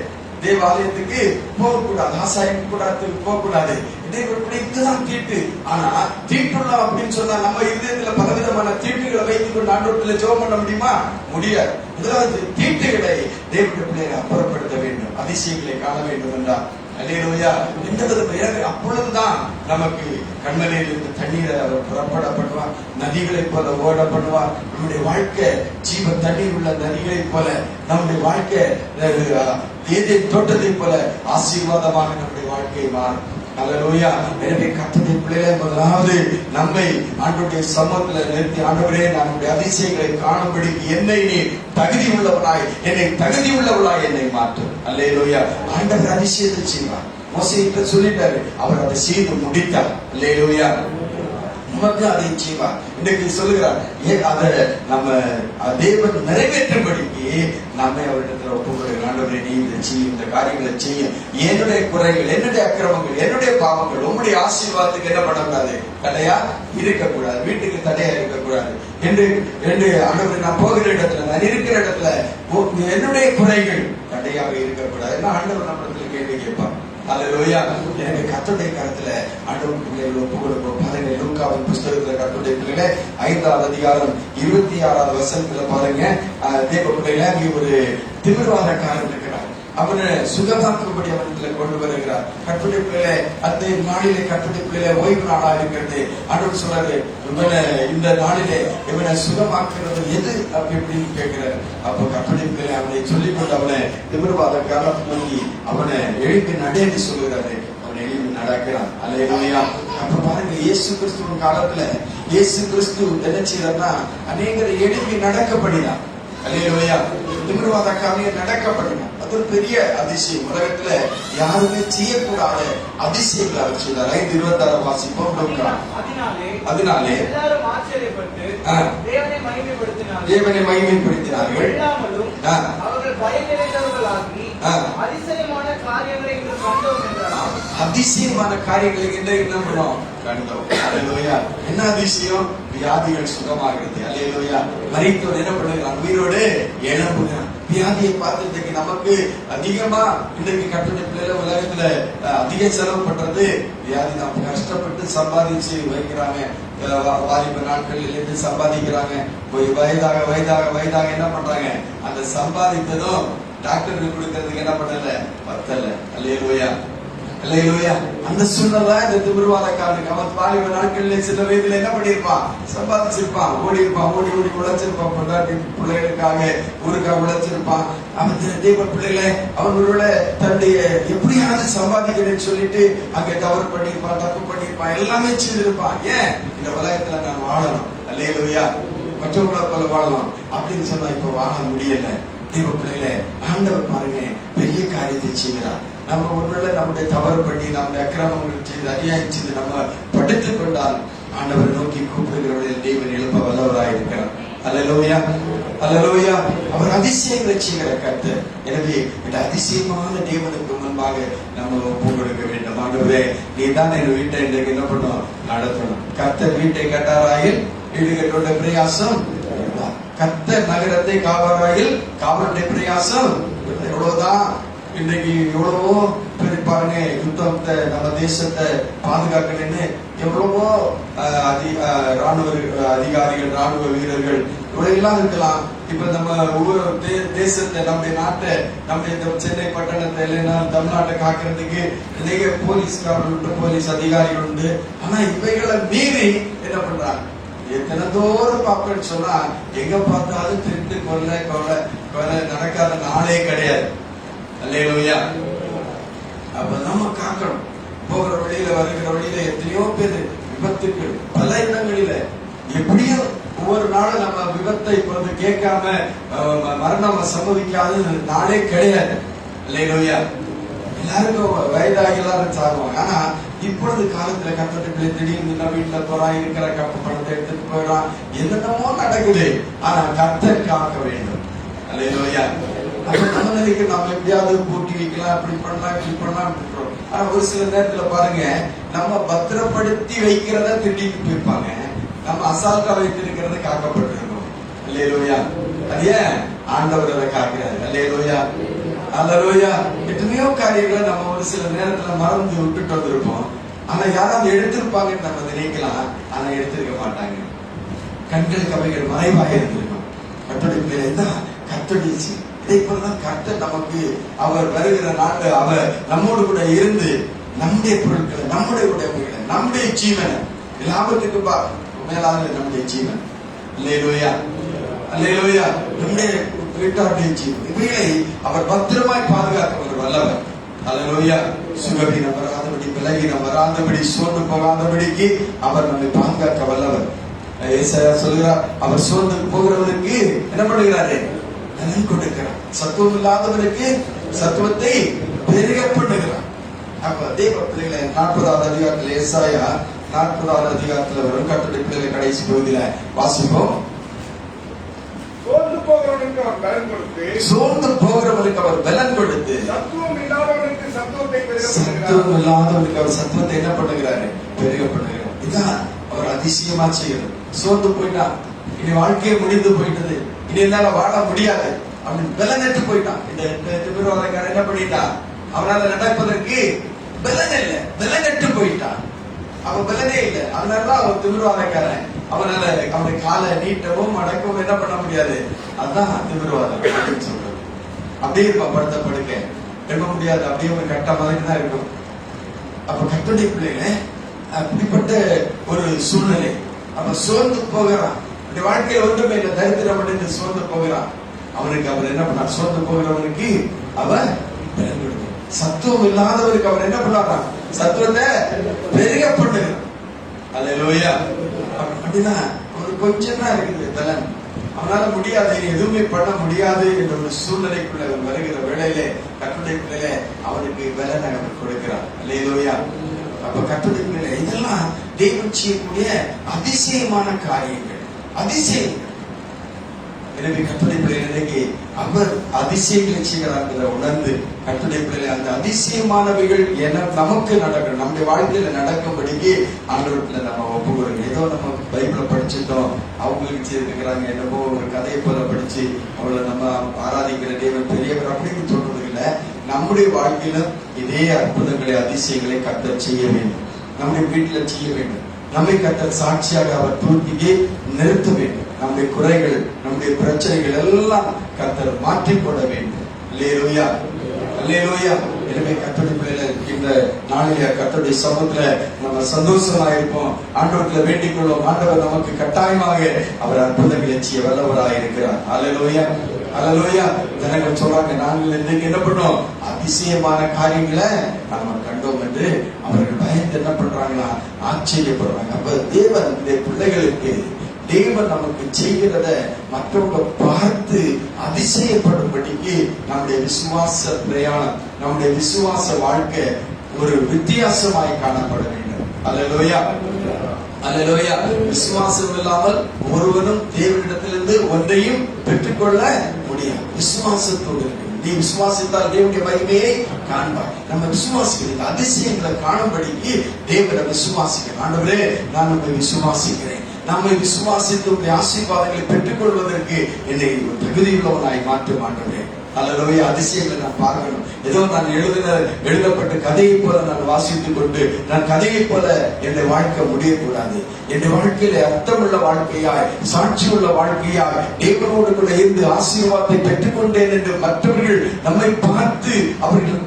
B: தேவாலயத்துக்கு போகக்கூடாது, ஆசாரிப்பு கூடாரத்துக்கு போகக்கூடாது. இதுதான் தீட்டு. ஆனா தீட்டுள்ள அப்படின்னு சொன்னா நம்ம இதயத்துல பலவிதமான தீட்டுகளை வைத்துக் கொண்டு ஆண்டவரத்துல ஜெபம் பண்ண முடியுமா? முடியாது. முதலாவது தீட்டுகளை தேவனுடைய பிள்ளைகளை அப்புறப்படுத்த வேண்டும், அதிசயங்களை காண வேண்டும் என்றார். அல்லேலூயா. அப்பொழுதுதான் நமக்கு கண்மலையிலிருந்து தண்ணீரை அவர் புறப்பட பண்ணுவார், நதிகளை போல ஓட பண்ணுவார். நம்முடைய வாழ்க்கை ஜீவ தண்ணீர் உள்ள நதிகளை போல, நம்முடைய வாழ்க்கை ஏதேன் தோட்டத்தை போல ஆசீர்வாதமாக நம்முடைய வாழ்க்கை மாறும். அல்லேலூயா. எனவே கர்த்தருடைய பிள்ளைகளை முதலாவது நம்மை ஆண்டவருடைய சமூகத்தில் நிறுத்தி, ஆண்டவரே நம்முடைய அதிசயங்களை காணும்படி என்னை நீ தகுதி உள்ளவளாய் என்னை மாற்று. அல்லேலூயா. ஆண்டவர் அதிசயத்தை செய்வார். மோசேயிட்ட சொல்லிட்டாரு, அவர் அதை செய்து முடித்தார். அல்லேலூயா. நமக்கு அதை செய்வார். இன்னைக்கு சொல்லுகிறார், அதை நம்ம தேவன் நிறைவேற்றும்படிக்கு நாமே அவரிடத்துல ஒப்புக்கொள்கிறோம். ஆண்டவரே, நீ இதை செய்ய, இந்த காரியங்களை செய்ய, என்னுடைய குறைகள், என்னுடைய அக்கிரமங்கள், என்னுடைய பாவங்கள் உம்முடைய ஆசீர்வாதத்துக்கு என்ன பண்ணக்கூடாது? தடையா இருக்கக்கூடாது, வீட்டுக்கு தடையா இருக்கக்கூடாது என்று ஆண்டவரே, நான் போகிற இடத்துல, நான் இருக்கிற இடத்துல என்னுடைய குறைகள் தடையாக இருக்கக்கூடாது. ஆண்டவர் நம்மிடத்துல கேள்வி கேட்பார். அல்லேலூயா. எனவே கர்த்தருடைய கரத்துல ஆண்டவருடைய பிள்ளைகளை ஒப்புக் கொடுப்போம். பாருங்க, லூக்காவின் புஸ்தகத்துல கர்த்தருடைய பிள்ளைகளை 5வது அதிகாரம் 26வது வசனத்துல பாருங்க, தேவ பிள்ளைகளை அங்கே ஒரு திமிர்வாதக்காரன் இருக்கிறார். அவனை சுகமாக்கும்படி அவனத்துல கொண்டு வருகிறார். கர்த்தருடைய பிள்ளைகளை அந்த நாளிலே கர்த்தருடைய பிள்ளைகளை ஓய்வு நாளா இருக்கிறது. ஆண்டவர் சொல்றாரு, இந்த நாளிலே இவனை சுகமாக்குறது எது அப்படின்னு கேட்கிறார். அப்போ கர்த்தருடைய பிள்ளைகளை அவனை சொல்லிக்கொண்டு அவனை திமிர்வாதக்காரன் நோக்கி அவனை எழுப்பி நடேன்னு சொல்லுகிறாரு. அவனை எழுப்பி நடக்கிறான். அல்லேலூயா. அப்ப பாருங்க, இயேசு கிறிஸ்துவின் காலத்துல இயேசு கிறிஸ்து என்ன செய்யறாருன்னா, அநேகரை எழுப்பி நடக்கப்படினார். அல்லேலூயா. திமிர்வாதக்காரனையே நடக்கப்படினார். அது ஒரு பெரிய அதிசயம். உலகத்துல யாருமே செய்யக்கூடாத அதிசயங்களை அவர் செய்தார். 5:26 வாசிப்போம். அதனாலே எல்லாரும் ஆச்சரியப்பட்டு தேவனை மகிமைப்படுத்தினார்கள். அவர்கள் பயனிறைந்தவர்களாகி அதிசயமான காரியங்களை கண்டோம் என்றார். அதிசயமான காரியங்களை என்ன பண்ணோம்? கண்டோம். அல்லேலூயா. என்ன அதிசயம்? வியாதிகள் சுகமாகிறது. அல்லேலூயா. மரித்தோர் என்ன பண்ணுகிறான்? உயிரோடு எழும்புகிறான். வியாதியை பார்த்துட்டு நமக்கு அதிகமா இன்றைக்கு கட்டண பிள்ளைல உலகத்துல அதிக செலவு பண்றது வியாதி தான். கஷ்டப்பட்டு சம்பாதிச்சு வைக்கிறாங்க. வாலிப நாட்களில் இருந்து சம்பாதிக்கிறாங்க. வயதாக என்ன பண்றாங்க? அந்த சம்பாதித்ததும் டாக்டருக்கு கொடுக்கறதுக்கு என்ன பண்ணல? பத்தல. அல்லேலூயா, அல்லேலூயா. அந்த சூழ்நிலை இந்த திமிர்வாதக்காரனுக்கு அவன் வாலிப நாட்கள்ல சில வயதுல என்ன பண்ணிருப்பான்? சம்பாதிச்சிருப்பான், ஓடி உழைச்சிருப்பான். பொண்டாட்டி பிள்ளைகளுக்காக ஊருக்காக உழைச்சிருப்பான். அவன் தெய்வ பிள்ளைகளை அவங்களோட தன்னுடைய எப்படியாவது சம்பாதிக்கிறேன்னு சொல்லிட்டு அங்க தவறு பண்ணிருப்பான், தப்பு பண்ணிருப்பான், எல்லாமே செய்திருப்பான். ஏன்? இந்த உலகத்துல நான் வாழணும். அல்லேலூயா. மற்றவங்களை போல வாழலாம் அப்படின்னு சொன்னா இப்ப வாழ முடியல. தெய்வ பிள்ளைகளை ஆண்டவர் பாருங்க பெரிய காரியத்தை செய்கிறார். நம்ம ஒருவேளை நம்முடைய தவறு பண்ணி நம்முடைய அக்கிரமங்கள் செய்து அநியாயம் செய்து நம்ம படுத்துக் கொண்டால் ஆண்டவரை நோக்கி கூப்பிடுகிறவர்கள் தேவன் எழுப்ப வல்லவராயிருக்கிறார். அல்லேலூயா, அல்லேலூயா. அவர் அதிசயங்களை செய்கிற கர்த்தர். எனவே இந்த அதிசயமான தேவனுக்கு முன்பாக நம்ம ஒப்பு கொடுக்க வேண்டும். ஆண்டவரே, நீ தான் என் வீட்டை இன்றைக்கு என்ன பண்ணும், நடத்தணும். கர்த்தர் வீட்டை கட்டாராயில் வீடு கட்டுடைய பிரயாசம், கர்த்தர் நகரத்தை காவராயில் காவலுடைய பிரயாசம். எவ்வளவுதான் இன்றைக்கு எவ்வளவோ பேர் பாருங்க, யுத்தத்தை நம்ம தேசத்தை பாதுகாக்கணும்னு எவ்வளவோ ராணுவ அதிகாரிகள், ராணுவ வீரர்கள் இவ்வளவு இருக்கலாம். இப்ப நம்ம ஒவ்வொரு தேசத்தை, நம்முடைய நாட்டை, நம்முடைய சென்னை பட்டணத்தை இல்லைன்னா தமிழ்நாட்டை காக்கிறதுக்கு நிறைய போலீஸ்காரர்கள் உண்டு, போலீஸ் அதிகாரிகள் உண்டு. ஆனா இவைகளை மீறி என்ன பண்றாங்க, தினந்தோறும் பார்ப்பேன்னு சொன்னா எங்க பார்த்தாலும் திருட்டு, கொலை கொலை நடக்காத நாளே கிடையாது. அல்லேலூயா. அப்ப நம்ம காக்கணும். போகிற வழியில வருகிற வழியில எத்தனையோ பேர் விபத்துக்கள் பல இடங்களில. எப்படியோ ஒவ்வொரு நாளும் நம்ம விபத்தை இப்பொழுது கேட்காம மரணம் சம்பவிக்காத நாளே கிடையாது. அல்லேலூயா. எல்லாருக்கும் வயதாகி எல்லாரும் சாகுவாங்க. ஆனா இப்பொழுது காலத்துல கத்தட்டுக்குள்ளே திடீர்னு வீட்டுல போறான், இருக்கிற கப்பு பணத்தை எடுத்துட்டு போயிடான், என்னென்னமோ நடக்குது. ஆனா கர்த்தர் காக்க வேண்டும். அல்லேலூயா. நம்ம நினைக்க நம்ம எப்படியாவது பூட்டி வைக்கலாம், அப்படி பண்ணலாம், இப்படி பண்ணலாம். ஆனா ஒரு சில நேரத்துல பாருங்க, நம்ம பத்திரப்படுத்தி வைக்கிறத திட்டிட்டு போயிருப்பாங்க, நம்ம அசால்ட்டா வைத்திருக்கிறத காக்கப்பட்டிருக்கோம். அல்லேலூயா. அது ஏன் ஆண்டவர் அதை காக்கிறாரு. அல்லேலூயா, அல்லேலூயா. எத்தனையோ காரியங்களை நம்ம ஒரு சில நேரத்துல மறந்து விட்டுட்டு வந்திருப்போம். ஆனா யாராவது எடுத்திருப்பாங்கன்னு நம்ம நினைக்கலாம், ஆனா எடுத்திருக்க மாட்டாங்க. கண்களுக்கு அவைகள் மறைவாக இருந்திருக்கும். கர்த்தருடைய பிள்ளை தான் கர்த்தருடைய. இதே போலதான் கர்த்தர் நமக்கு அவர் வருகிற நாள் அவர் நம்மோடு கூட இருந்து நம்முடைய பொருட்களை, நம்முடைய உடைமைகளை, நம்முடைய ஜீவனை எல்லாவற்றுக்கும் மேலாக நம்முடைய ஜீவன். அல்லேலூயா, அல்லேலூயா. நம்முடைய வீட்டாருடைய ஜீவன் இவைகளை அவர் பத்திரமாய் பாதுகாக்க வல்லவர். அல்லேலூயா. சுகவீனம் வராதபடி, விலகினம் வராதபடி, சோர்ந்து போகாதபடிக்கு அவர் நம்மை பாதுகாக்க வல்லவர். ஏசாயா சொல்கிறார், அவர் சோர்ந்து போகிறவருக்கு என்ன பண்ணுகிறாரு, பலன் கொடுக்கிறார். சத்துவம் இல்லாதவருக்கு சத்துவத்தை பெருக பண்ணுகிறார். அப்ப தேவ பிள்ளைகளை 40வது அதிகாரத்தில், ஏசாயா 40வது அதிகாரத்தில் வரும் கர்த்தருடைய பிள்ளைகளை கடைசி பகுதியில வாசிப்போம்.
C: சோர்ந்து போகிறவனுக்கு அவர் பலன் கொடுத்து,
B: சோர்ந்து போகிறவனுக்கு அவர் பலன் கொடுத்து,
C: சத்துவம் இல்லாதவனுக்கு சத்துவத்தை
B: சத்துவம் இல்லாதவனுக்கு அவர் சத்துவத்தை என்ன பண்ணுகிறாரு, பெருக பண்ணுகிறார். இதான் அவர் அதிசயமா செய்கிறார். சோர்ந்து போயிட்டான், இனி வாழ்க்கையே முடிந்து போயிட்டது, இனி என்னால வாழ முடியாது அப்படின்னு பலனற்று போயிட்டான். இந்த திமிர்வாதக்காரன் என்ன பண்ணிட்டான், அவனால நடப்பதற்கு பலன் இல்லை, பலனற்று போயிட்டான். அவன் பலனே இல்லை. அதனாலதான் அவன் திமிர்வாதக்காரன். அவனால அவனுடைய காலை நீட்டவும் அடக்கவும் என்ன பண்ண முடியாது. அதுதான் திமிர்வாதம் அப்படின்னு சொல்றது. அப்படியே இருப்பான், படுத்த படுக்க எழுத முடியாது, அப்படியே ஒரு கட்ட மாதிரி தான் இருக்கும். அப்ப கர்த்தருடைய பிள்ளைகளே, அப்படிப்பட்ட ஒரு சூழ்நிலை. அவன் சோர்ந்து போகிறான், வாழ்க்கையில ஒன்றுமே இல்லை, தரித்திரம் அடைந்து சோர்ந்து போகிறான். அவனுக்கு அவர் என்ன பண்ணார், சோர்ந்து போகிறவனுக்கு அவர் சத்துவம் இல்லாதவருக்கு அவர் என்ன பண்ணாராம், சத்துவத்தை பெருக பண்ணுகிறார். அல்லேலூயா. அப்படின்னா ஒரு கொஞ்சம் தான் இருக்குது பலன். அவனால முடியாது, எதுவுமே பண்ண முடியாது என்ற ஒரு சூழ்நிலைக்குள்ள வருகிற வேளையிலே கர்த்தருடைய பிள்ளையிலே அவனுக்கு பலனை அவர் கொடுக்கிறார். அல்லேலூயா. அப்ப கர்த்தருடைய பிள்ளையிலே இதெல்லாம் தேவன் செய்யக்கூடிய அதிசயமான காரியங்கள், அதிசயங்கள். எனவே கர்த்தருடைய பிள்ளைகளுக்கு அவர் அதிசயங்களை செய்கிறார் உணர்ந்து கர்த்தருடைய பிள்ளைகள் அந்த அதிசயமானவைகள் என நமக்கு நடக்கணும், நம்முடைய வாழ்க்கையில நடக்கும்படிக்கு ஆண்டவர்களை நம்ம ஒப்பு கொடுங்க. ஏதோ நம்ம பைபிள படிச்சுட்டோம், அவங்களுக்கு செய்திருக்கிறாங்க, என்னவோ ஒரு கதையை போல படிச்சு அவளை நம்ம ஆராதிக்கிற தேவன் பெரியவர் அப்படின்னு சொல்றது இல்லை. நம்முடைய வாழ்க்கையிலும் இதே அற்புதங்களை, அதிசயங்களை கர்த்தர் செய்ய வேண்டும், நம்முடைய வீட்டில செய்ய வேண்டும். நம்மை கர்த்தர் சாட்சியாக அவர் தூக்கியே நிறுத்த வேண்டும். நம்முடைய குறைகள், நம்முடைய பிரச்சனைகள் எல்லாம் கர்த்தர் மாற்றிக்கொள்ள வேண்டும். அல்லேலூயா, அல்லேலூயா. எனவே கர்த்தருடைய பிள்ளைகள் இந்த நாளில கர்த்தருடைய சமூகத்துல நம்ம சந்தோஷமா இருப்போம். ஆண்டவர்களை வேண்டிக் கொள்வோம். ஆண்டவர் நமக்கு கட்டாயமாக அவர் அற்புதங்களை செய்ய வல்லவராக இருக்கிறார். அல்லேலூயா, அல்லேலூயா. ஜனங்கள் சொல்றாங்க, நாங்கள் இன்னைக்கு என்ன பண்ணோம், அதிசயமான காரியங்களை நம்ம கண்டோம் என்று அவர்கள் பயந்து என்ன பண்றாங்களா, ஆச்சரியப்படுறாங்க. அப்ப தேவன் இந்த பிள்ளைகளுக்கு தேவன் நமக்கு செய்கிறத மற்றவங்க பார்த்து அதிசயப்படும்படிக்கு நம்முடைய விசுவாச பிரயாணம், நம்முடைய விசுவாச வாழ்க்கை ஒரு வித்தியாசமாய் காணப்பட வேண்டும். அல்லேலூயா. அல்லேலூயா. விசுவாசம் இல்லாமல் ஒருவனும் தேவனிடத்திலிருந்து ஒன்றையும் பெற்றுக்கொள்ள முடியாது. விசுவாசத்தோடு இருக்கு. நீ விசுவாசித்தால் தேவனுடைய மகிமையை காண்பாய். நம்ம விசுவாசிக்கிறது அதிசயங்களை காணும்படிக்கு தேவனை விசுவாசிக்கிறேன். ஆண்டவரே, நான் உம்மை விசுவாசிக்கிறேன். நம்மை விசுவாசித்து ஆசீர்வாதங்களை பெற்றுக் கொள்வதற்கு என்னை தகுதியுள்ளவனாய் மாற்றும் ஆண்டவரே. அல்லேலூயா. அதிசயங்களை நான் பார்க்கணும். ஏதோ நான் எழுதப்பட்ட கதையை போல நான் வாசித்துக் கொண்டு நான் கதையை போல என்னுடைய வாழ்க்கை முடியக்கூடாது. என்னுடைய வாழ்க்கையில அர்த்தமுள்ள வாழ்க்கையாய், சாட்சியுள்ள வாழ்க்கையாய், தேவனோடு கூட இருந்து ஆசீர்வாதத்தை பெற்றுக்கொண்டேன் என்று மற்றவர்கள் நம்மை பார்த்து அவர்கள்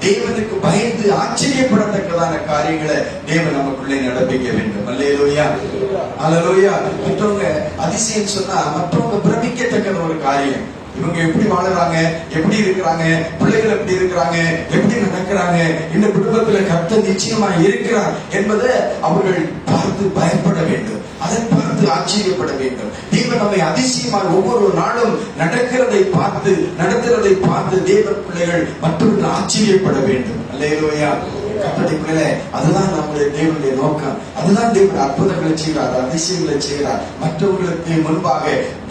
B: தேவனுக்கு பயந்து ஆச்சரியப்படத்தக்கதான காரியங்களை தேவன் நமக்குள்ளே நடப்பிக்க வேண்டும். அல்லேலூயா, அல்லேலூயா. மற்றவங்க அதிசயம் சொன்னா மற்றவங்க பிரமிக்கத்தக்க ஒரு காரியம். இவங்க எப்படி வாழறாங்க, எப்படி இருக்கிறாங்க, பிள்ளைகள் எப்படி இருக்கிறாங்க, எப்படி நடக்கிறாங்க, இந்த குடும்பத்துல கர்த்தர் நிச்சயமா இருக்கிறார் என்பதை அவர்கள் பார்த்து பயப்பட வேண்டும். அதை பார்த்து ஆச்சரியப்பட வேண்டும். தேவன் நம்மை அதிசயமாக ஒவ்வொரு நாளும் நடத்துறதை பார்த்து தேவன் பிள்ளைகள் மற்றவர்கள் ஆச்சரியப்பட வேண்டும். அல்லேலூயா. கர்த்தருடைய அதுதான் நம்முடைய தேவனுடைய நோக்கம். அதுதான் தேவன் அற்புதங்களை செய்கிறார், அதிசயங்களை செய்கிறார். மற்றவர்களுக்கு முன்பாக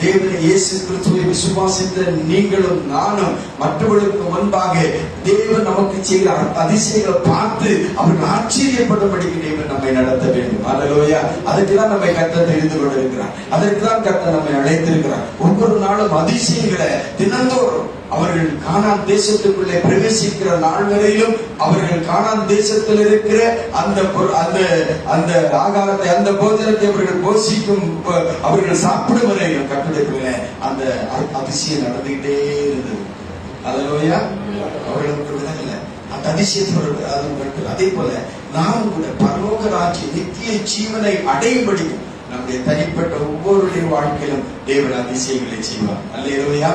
B: தேவனை இயேசு கிறிஸ்துவை விசுவாசித்த நீங்களும் நானும் மற்றவர்களுக்கு முன்பாக தேவன் நமக்கு செய்கிற அதிசயங்களை பார்த்து அவர்கள் ஆச்சரியப்படும்படிக்கு தேவன் நம்மை நடத்த வேண்டும். அல்லேலூயா. அதுக்குதான் நம்மை கர்த்தர் தெரிந்து கொண்டிருக்கிறார். அதற்குதான் கர்த்தர் நம்மை அழைத்திருக்கிறார். ஒவ்வொரு நாளும் அதிசயங்களை தினந்தோறும் அவர்கள் கானான் தேசத்துக்குள்ளே பிரவேசிக்கிற நாள் வரையிலும் அவர்கள் கானான் தேசத்தில் இருக்கிற அந்த ஆகாரத்தை, அந்த போஜனத்தை அவர்கள் போஷிக்கும், அவர்கள் சாப்பிடும் வரையிலும் கட்டளைக்குள்ள அந்த அதிசயம் நடந்துகிட்டே இருந்தது. அல்லேலூயா. அவர்களுக்கு விலகல அந்த அதிசயத்தோடு. அதே போல நாம் கூட பரலோக ராஜ்ய நித்திய ஜீவனை அடையும்படியும் நம்முடைய தனிப்பட்ட ஒவ்வொருடைய வாழ்க்கையிலும் தேவன் அதிசயங்களை செய்வார். அல்லேலூயா.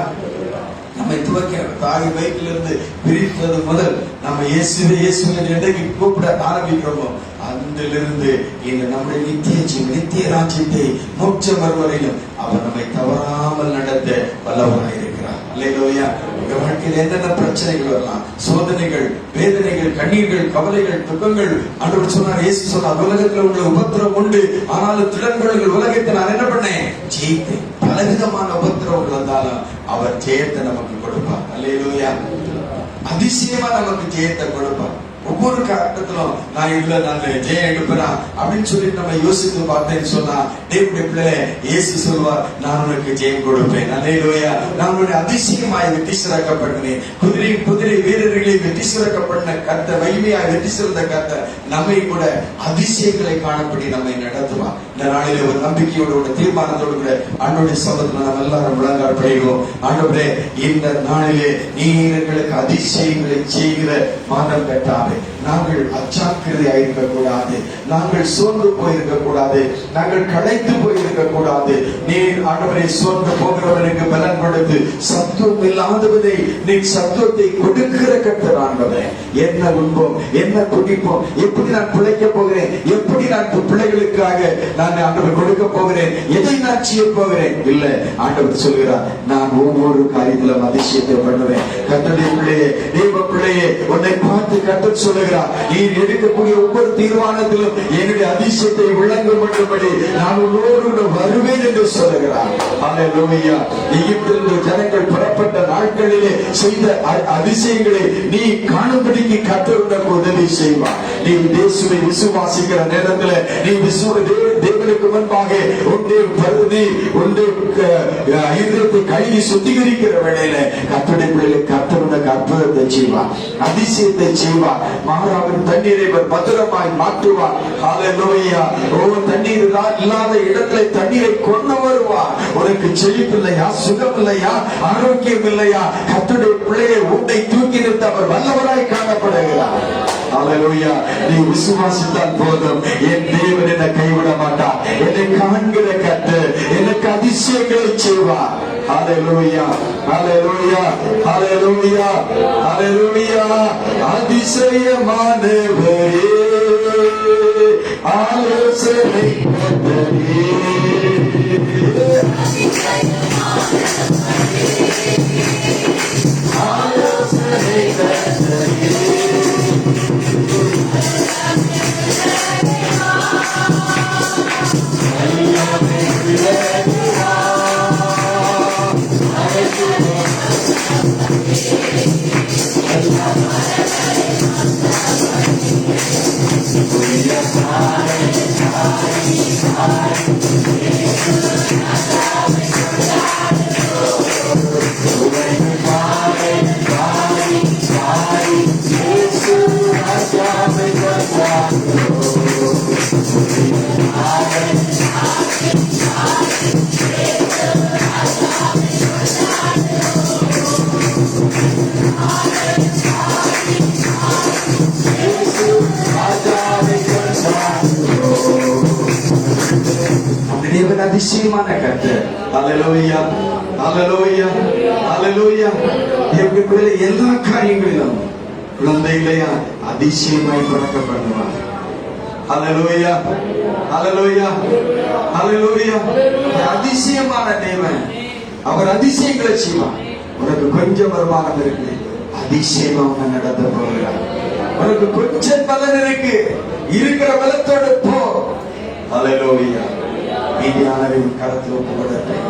B: நம்மை துவக்க தாய் வயிற்றிலிருந்து பிரித்தது முதல் நம்ம இயேசுவே என்றைக்கு கூப்பிட ஆரம்பிக்கிறோமோ அன்றிலிருந்து இந்த நம்முடைய நித்திய ராஜ்யத்தை மோட்சம் வரையிலும் அவர் நம்மை தவறாமல் நடத்த வல்லவராயிருக்கிறார். அல்லேலூயா. உங்க வாழ்க்கையில் என்னென்ன பிரச்சனைகள் வரலாம், சோதனைகள், வேதனைகள், கண்ணீர்கள், கவலைகள், துக்கங்கள். ஆண்டவர் சொன்னார், இயேசு சொன்னார், உலகத்தில் உள்ள உபத்திரம் உண்டு, ஆனாலும் திடன்கள் உலகத்தை நான் என்ன பண்ணேன், ஜெயித்தேன். பலவிதமான உபத்திரவங்கள் வந்தாலும் அவர் ஜெயத்தை நமக்கு கொடுப்பார். அல்லேலூயா. அதிசயமா நமக்கு ஜெயத்தை கொடுப்பார். ஒவ்வொரு காரணத்திலும் நான் ஜெயம் எடுப்பேன் அப்படின்னு சொல்லிட்டு நம்ம யோசித்து பார்த்தேன்னு சொன்னா தேவனுடைய பிள்ளை இயேசு சொல்வார், நான் உனக்கு ஜெயம் கொடுப்பேன். அல்லேலூயா. நான் உன்னுடைய அதிசயமாய் வெற்றி சிறக்கப்பட்டேன். குதிரை வீரர்களை வெற்றி சிறக்கப்பட்ட கர்த்தர், வலிமையாய் வெற்றி சிறந்த கர்த்தர் நம்மை கூட அதிசயங்களை காணப்படி நம்மை நடத்துவார். இந்த நாளிலே ஒரு நம்பிக்கையோட ஒரு தீர்மானத்தோடு கூட ஆண்டவருடைய சமூகத்துல நம்ம எல்லாரும் முழங்கால் படிவோம். ஆண்டவரே, இந்த நாளிலே நீர் எங்களுக்கு அதிசயங்களை செய்கிற மாதம் பெற்றாவே நாங்கள் அச்சாக்கிரதையாக இருக்கக்கூடாது, நாங்கள் சோர்ந்து போயிருக்க கூடாது, நாங்கள் களைத்து போயிருக்க கூடாது. நீர் ஆண்டவரை சோர்ந்து போகிறவனுக்கு பலன் கொடுத்து சத்துவம் இல்லாதவதை நீ சத்துவத்தை கொடுக்கிற கர்த்தர். ஆண்டவரே, என்ன உண்போம், என்ன குடிப்போம், எப்படி நான் பிழைக்க போகிறேன், எப்படி நான் பிள்ளைகளுக்காக நான் ஆண்டவர் கொடுக்க போகிறேன், எதை நான் செய்ய போகிறேன்? இல்ல, ஆண்டவர் சொல்கிறார், நான் ஒவ்வொரு காரியத்திலும் அதிசயத்தை பண்ணுவேன். கர்த்தருடைய பிள்ளையே, தேவ பிள்ளையே, உன்னை பார்த்து கர்த்தர் சொல்லுகிறார், நீ எடுக்கக்கூடிய ஒவ்வொரு தீர்மானத்திலும் என்னுடைய அதிசயத்தை விளங்க பண்ணும்படி நான் உன்னோடு வருவேன் என்று சொல்லுகிறார். அல்லேலூயா. எகிப்திலிருந்து ஜனங்கள் புறப்பட்ட நாட்களிலே செய்த அதிசயங்களை நீ காணும்படிக்கு கர்த்தர் உனக்கு உதவி செய்வார். நீ இயேசுவை விசுவாசிக்கிற நேரத்தில் நீ தேவனுக்கு முன்பாக இதயத்தை கழுவி சுத்திகரிக்கிற வேளையில கர்த்தருடைய பிள்ளைகளுக்கு கர்த்தர் உனக்கு அற்புதத்தை செய்வார், அதிசயத்தை செய்வார். மாறாவின் தண்ணீரை பத்திரமாய் மாற்றுவார். ஹல்லேலூயா. தண்ணீர் இல்லாத இடத்துல தண்ணீரை கொண்டு வருவார். உனக்கு செழிப்பில்லையா, சுகம் இல்லையா, ஆரோக்கியம் இல்லையா, கர்த்தருடைய பிள்ளையை உன்னை தூக்கி நிறுத்த அவர் வல்லவராய் காணப்படுகிறார். ஹல்லேலூயா. நீ விசுவாசித்தால் போதும், என் தேவன் என்னை கைவிட மாட்டார். என்னை காண்கிற கர்த்தர் எனக்கு அதிசயங்களை செய்வார். ஹல்லேலூயா, ஹல்லேலூயா, ஹல்லேலூயா, ஹல்லேலூயா. அதிசயமானவரே, ஆலோசனை கர்த்தரே, ஆலோசனை கர்த்தரே, அதிசயமான கர்த்தர். அல்லேலூயா, அல்லேலூயா, அல்லேலூயா. தேவனுடைய எல்லா காரியங்களிலும் குழந்தைகளையா அதிசயமாய் பறக்க பண்ணுவார். அல்லேலூயா, அல்லேலூயா, அல்லேலூயா. அதிசயமான தேவன், அவர் அதிசயங்களை செய்வார். உனக்கு கொஞ்சம் வருமானம் இருக்கு, அதிசயமா உன்னை நடத்த போகிறார். உனக்கு கொஞ்சம் பலன் இருக்கு, இருக்கிற பலத்தோடு போ. அல்லேலூயா. மீதியானவரின் கரத்தில் ஒப்பு கொடுப்பேன்,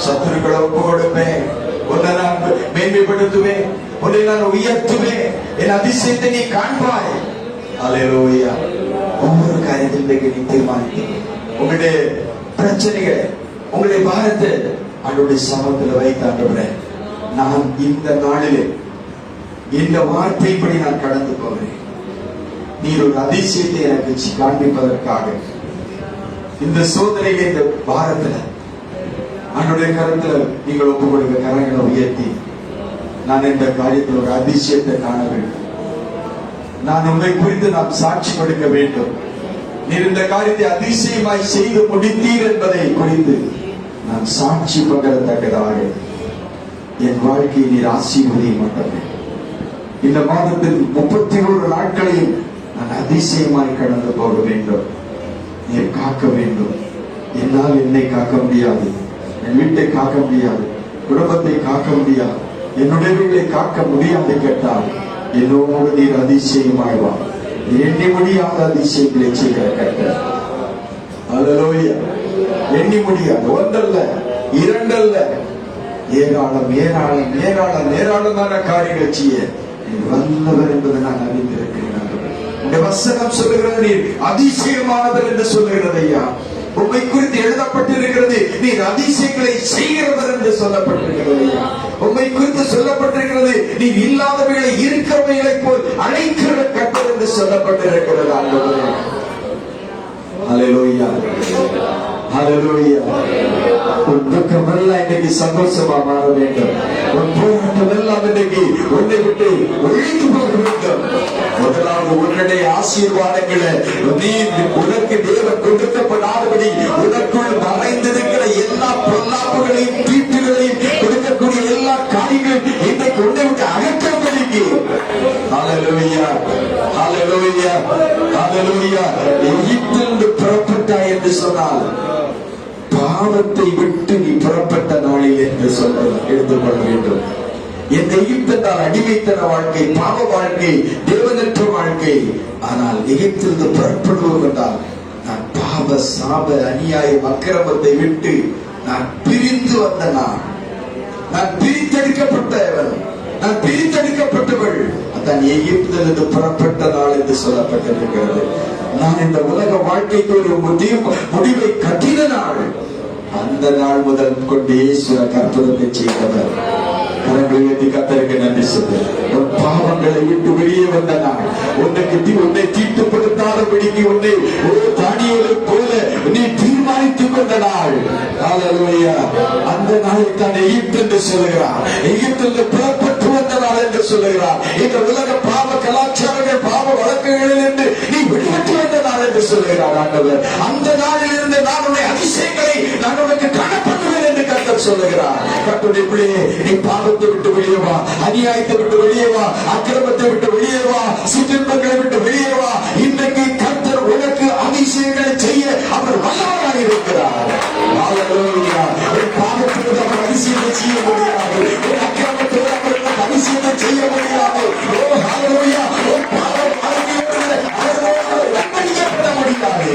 B: சத்துருக்களை ஒப்பு கொடுப்பேன். உன்னை நான் மேன்மைப்படுத்துவேன், உன்னை நான் உயர்த்துவேன். என் அதிசயத்தை நீ காண்பாய். அல்லேலூயா. ஒவ்வொரு காரியத்தில் நீ தீர்மானித்து உங்களுடைய பிரச்சனைகளை, உங்களுடைய பாரத்தை அவருடைய சமத்தில் வைத்து, ஆண்டவரே நான் இந்த நாளிலே இந்த வார்த்தைப்படி நான் கடந்து போகிறேன். நீர் ஒரு அதிசயத்தை எனக்கு காண்பிப்பதற்காக இந்த சோதனையில, இந்த பாரத்துல அவனுடைய கரத்துல நீங்கள் ஒப்பு கொடுக்க கரங்களை உயர்த்தி, நான் இந்த காரியத்தில் ஒரு அதிசயத்தை காண வேண்டும். நான் உண்மை குறித்து நாம் சாட்சி கொடுக்க வேண்டும். நீர் இந்த காரியத்தை அதிசயமாய் செய்து முடித்தீர் என்பதை குறித்து நான் சாட்சி பகரத்தக்கதாக என் வாழ்க்கையை நீர் ஆசீர்வதிய மாட்டேன். இந்த மாதத்தில் 31 நாட்களையும் நான் அதிசயமாய் கடந்து போக வேண்டும். நீர் காக்க வேண்டும். என்னால் என்னை காக்க முடியாது, என் வீட்டை காக்க முடியாது, குடும்பத்தை காக்க முடியாது, என்னுடைய வீட்டை காக்க முடியாது கேட்டால் என்னோடு நீர் அதிசயமாய் வா. எண்ணி முடியாத அதிசயங்களை செய்கிற கர்த்தர். அல்லேலூயா. எண்ணி முடியாது, ஒன்றல்ல இரண்டல்ல, ஏராளம் ஏராளம் ஏராளம் ஏராளமான காரியங்கள் செய்ய வல்லவர் என்பதை நான் அறிந்திருக்கிறேன். உடைய வசனம் சொல்லுகிறது நீர் அதிசயமானவர் என்று சொல்லுகிறது. ஐயா, உண்மை குறித்து எழுதப்பட்டிருக்கிறது நீர் அதிசயங்களை செய்கிறவர் என்று சொல்லப்பட்டிருக்கிறது. ஐயா, உண்மை குறித்து சொல்லப்பட்டிருக்கிறது நீர் இல்லாதவைகளை இருக்கிறவைகளை போல் அழைக்கிற கர்த்தர் என்று சொல்லப்பட்டிருக்கிறது. ஆண்டவரே, அல்லேலூயா, அல்லேலூயா. உன் துக்கமெல்லாம் இன்னைக்கு சந்தோஷமா மாற வேண்டும். உன் போராட்டம் எல்லாம் இன்னைக்கு உன்னை விட்டு ஒழித்து போக வேண்டும். முதலாவது உன்னுடைய ஆசீர்வாதங்களை நீ உனக்கு தேவன் கொடுக்கப்படாதபடி உனக்குள் மறைந்திருக்கிற எல்லா பொல்லாப்புகளையும் தீட்டுகளையும் கொடுக்கக்கூடிய எல்லா காரியங்களும் இன்னைக்கு உன்னை விட்டு அகற்றப்படுகிறது. அல்லேலூயா, அல்லேலூயா, அல்லேலூயா. எகிப்திலிருந்து புறப்பட்டாய் என்று சொன்னால் பாவத்தை விட்டு நீ புறப்பட்ட நாளில் என்று சொல்ல எடுத்துக்கொள்ள வேண்டும். என் எகிப்தென்றால் அடிமைத்தன வாழ்க்கை, பாவ வாழ்க்கை, தேவனற்ற வாழ்க்கை. ஆனால் எகிப்திலிருந்து புறப்படுவோம் என்றால் நான் பாவ சாப அநியாயம் அக்கிரமத்தை விட்டு நான் பிரிந்து வந்த நான் பிரித்தெடுக்கப்பட்டவன், நான் பிரித்தெடுக்கப்பட்டவள். அதான் எகிப்திலிருந்து புறப்பட்ட நாள் என்று சொல்லப்பட்டிருக்கிறது. நான் இந்த உலக வாழ்க்கைக்கு ஒரு முடிவை கட்டின நாள். அந்த நாள் முதல் கொண்டு இயேசுவின் அற்புதத்தை செய்தவர். கரங்களை கர்த்தருக்கு நன்றி சொல்லு. உன் பாவங்களை விட்டு வெளியே வந்த நாள், உன்னை தீட்டுப்படுத்தாதபடிக்கு உன்னை ஒரு தானியலை போல நீ தீர்மானித்துக் கொண்ட நாள். அல்லேலூயா. அந்த நாளை தான் எகிப்து என்று சொல்லுகிறார். எகிப்திலிருந்து புறப்பட்டு வந்த நாள் என்று சொல்லுகிறார். இந்த உலக பாவ கலாச்சாரங்கள், பாவ வழக்குகளில் இருந்து நீ விடுபட்டு வந்த நாள் என்று சொல்லுகிறார் ஆண்டவர். அந்த நாளில் இருந்து நான் உன்னை அதிசயங்களை நான் உனக்கு காணப்படுவேன் என்று கர்த்தர் சொல்லுகிறார். கர்த்தருடைய பிள்ளையே, நீ பாவத்தை விட்டு வெளியே வா, அநியாயத்தை விட்டு வெளியே வா, அக்கிரமத்தை விட்டு வெளியே வா, சிற்றின்பங்களை விட்டு வெளியே வா. இன்றைக்கு கர்த்தர் உனக்கு அதிசயங்களை செய்ய அவர் வல்லவராக இருக்கிறார். அல்லேலூயா. உன் பாவத்திற்கு அவர் அதிசயத்தை செய்ய முடியாது, உன் அக்கிரமத்திற்கு அவர் அதிசயத்தை செய்ய முடியாது. ஓ அல்லேலூயா. உன் பாவம் அனுமதிக்கப்பட முடியாது.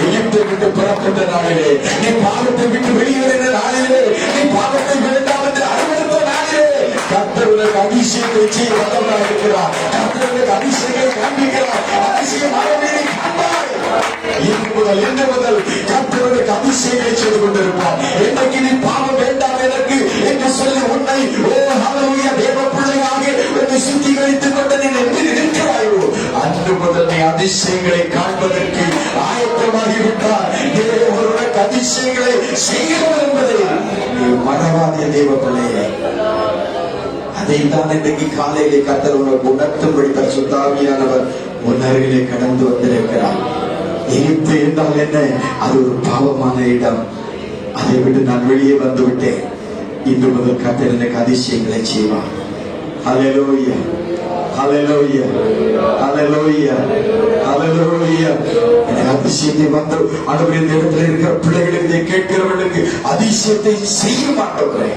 B: எகிப்தை விட்டு புறப்பட்ட நாளிலே, நீ பாவத்தை விட்டு வெளியேறின நாளிலே, நீ பாவத்தை வேண்டாம் என்று அனுமதித்த நாளிலே கர்த்தர் உனக்கு அதிசயத்தை செய்ய வல்லவராக இருக்கிறார். கர்த்தர் உனக்கு அதிசயங்களை காண்பிக்கிறார். அதிசயம் ஆகவே காண்பாய். இன்று முதல் கர்த்தர் உனக்கு அதிசயங்களை செய்து கொண்டிருப்பார். என்னைக்கு நீ பாவம் வேண்டாம் எனக்கு என்று சொல்லி உன்னை அல்லேலூயா தேவ பிள்ளையாக உன்னை சுத்திகரித்துக் கொண்டு நீ நிற்கிறாயோ, அன்று முதல் நீ அதிசயங்களை காண்பதற்கு ஆயத்தமாகிவிட்டார். தேவன் உனக்கு அதிசயங்களை செய்கிறவர் என்பதை நீ மறவாதிய தேவ பிள்ளையே. அதைத்தான் இன்றைக்கு காலையிலே கர்த்தர் உனக்கு உணர்த்தும்படி பரிசுத்த ஆவியானவர் உன் அருகிலே கடந்து வந்திருக்கிறார். எகிப்து என்றால் என்ன? அது ஒரு பாவமான இடம். அதை விட்டு நான் வெளியே வந்து விட்டேன். இன்று முதல் கர்த்தர் எனக்கு அதிசயங்களை செய்வார். ஹல்லேலூயா, ஹல்லேலூயா, ஹல்லேலூயா, ஹல்லேலூயா. எனக்கு அதிசயத்தை வந்து ஆண்டவரே, இந்த இடத்துல இருக்கிற பிள்ளைகளுக்கு, இதை கேட்கிறவர்களுக்கு அதிசயத்தை செய்ய மாட்டவரே.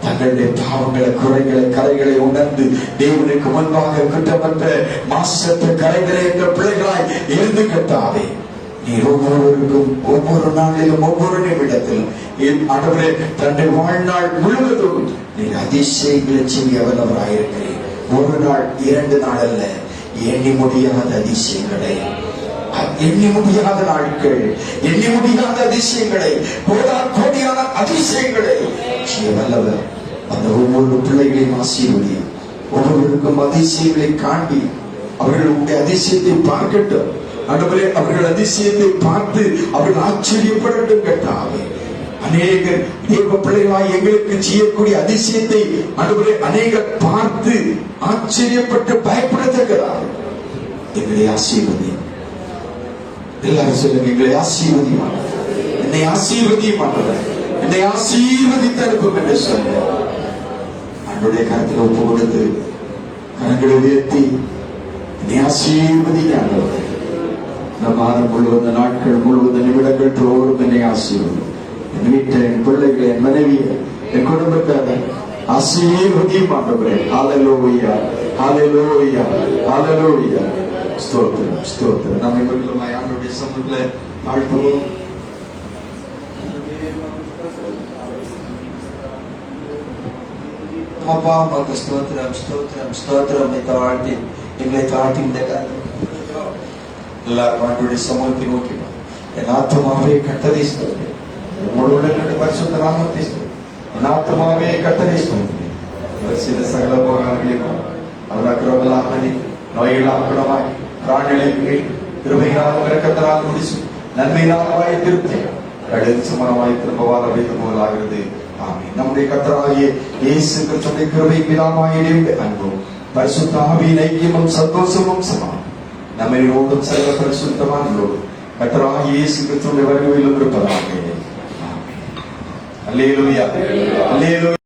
B: தங்களுடைய பாவங்களை, குறைகளை, கரைகளை உணர்ந்து தேவனுக்கு முன்பாக குற்றமற்ற மாசற்ற கரைகளை என்ற பிள்ளைகளாய் இருந்து கட்டாதே. நீர் ஒவ்வொருவருக்கும் ஒவ்வொரு நாளிலும் ஒவ்வொரு நிமிடத்திலும் ஆண்டவரே, தன்னுடைய வாழ்நாள் முழுவதும் நீர் அதிசயங்களை செய்ய வல்லவராயிருக்கிறேன். ஒரு நாள், 2 நாள் அல்ல, எண்ணி முடியாத அதிசயங்களை, எண்ணி முடியாத நாட்கள், எண்ணி முடியாத அதிசயங்களை, கோடியான அதிசயங்களை செய்ய வல்லவர். அந்த ஒவ்வொரு பிள்ளைகளையும் ஆசீர்வதியும். ஒவ்வொருவருக்கும் அதிசயங்களை காண்பி அவர்களுடைய அதிசயத்தை பார்க்கட்டும். ஆண்டவரே, அவர்கள் அதிசயத்தை பார்த்து அவர்கள் ஆச்சரியப்படட்டும் கர்த்தாவே. அநேகர் தேவ பிள்ளைகளாய் எங்களுக்கு செய்யக்கூடிய அதிசயத்தை ஆண்டவரே அநேகர் பார்த்து ஆச்சரியப்பட்டு பயப்படத்தக்கதாக எங்களை ஆசீர்வதியும். எல்லாரும் சொல்லுங்க, எங்களை ஆசீர்வதியும், என்னை ஆசீர்வதியும் ஆண்டவரே, என்னை ஆசீர்வதித்து அனுப்பும் என்று சொல்ல அன்றைய கருத்தில் ஒப்பு கொடுத்து கரங்களை உயர்த்தி என்னை ஆசீர்வதிக்க ஆண்டவரே. இந்த மாதம் முழுவதும், நாட்கள் முழுவதும், நிமிடங்கள் தோறும் என்னை ஆசீர்வதி. என் வீட்டை, என் பிள்ளைகளை, என் மனைவியை, என் குடும்பத்தை ஆசீர்வதியும் ஆண்டவரே. ஹல்லேலூயா, ஹல்லேலூயா, ஹல்லேலூயா. ஸ்தோத்திரம், ஸ்தோத்திரம். நம்ம இவர்களுமாய் ஆண்டவருடைய சமூகத்தில் வாழ்த்துவோம். அப்பா, உமக்கு ஸ்தோத்திரம், ஸ்தோத்திரம், ஸ்தோத்திரம். தாழ்த்தி எங்களை தாழ்த்தி இந்த எல்லாரும் ஆண்டவருடைய சமூகத்தை நோக்கி என் ஆத்மாவே கர்த்தரை ஸ்தோத்திரி, உங்களுடைய பரிசுத்த நாமத்தை ஸ்தோத்திரி. என் ஆத்மாவே கர்த்தரை ஸ்தோத்திரி. சில சகல போராளிகளும் அவர்களெல்லாம் நோய்களாக குணமாய் பிராணிகளை கிருபையினால் இரக்கத்தினால் முடிச்சு நன்மையினால் வாய் திருப்தி கடிந்து சுமரமாய் திரும்ப வாழ வைத்து போலாகிறது. ஆமென். நம்முடைய கர்த்தராகிய இயேசு கிறிஸ்துவின் கிருபை, பிதாவாகிய அன்பும் பரிசுத்த ஆவியின் ஐக்கியமும் சந்தோஷமும் சமாதானமும் நம்மையோடும் சர்வ பரிசுத்தவான்களோடு கர்த்தராகிய இயேசு கிறிஸ்துவின் வருகையிலும் இருப்பதாக. ஆமென். அல்லேலூயா, அல்லேலூயா.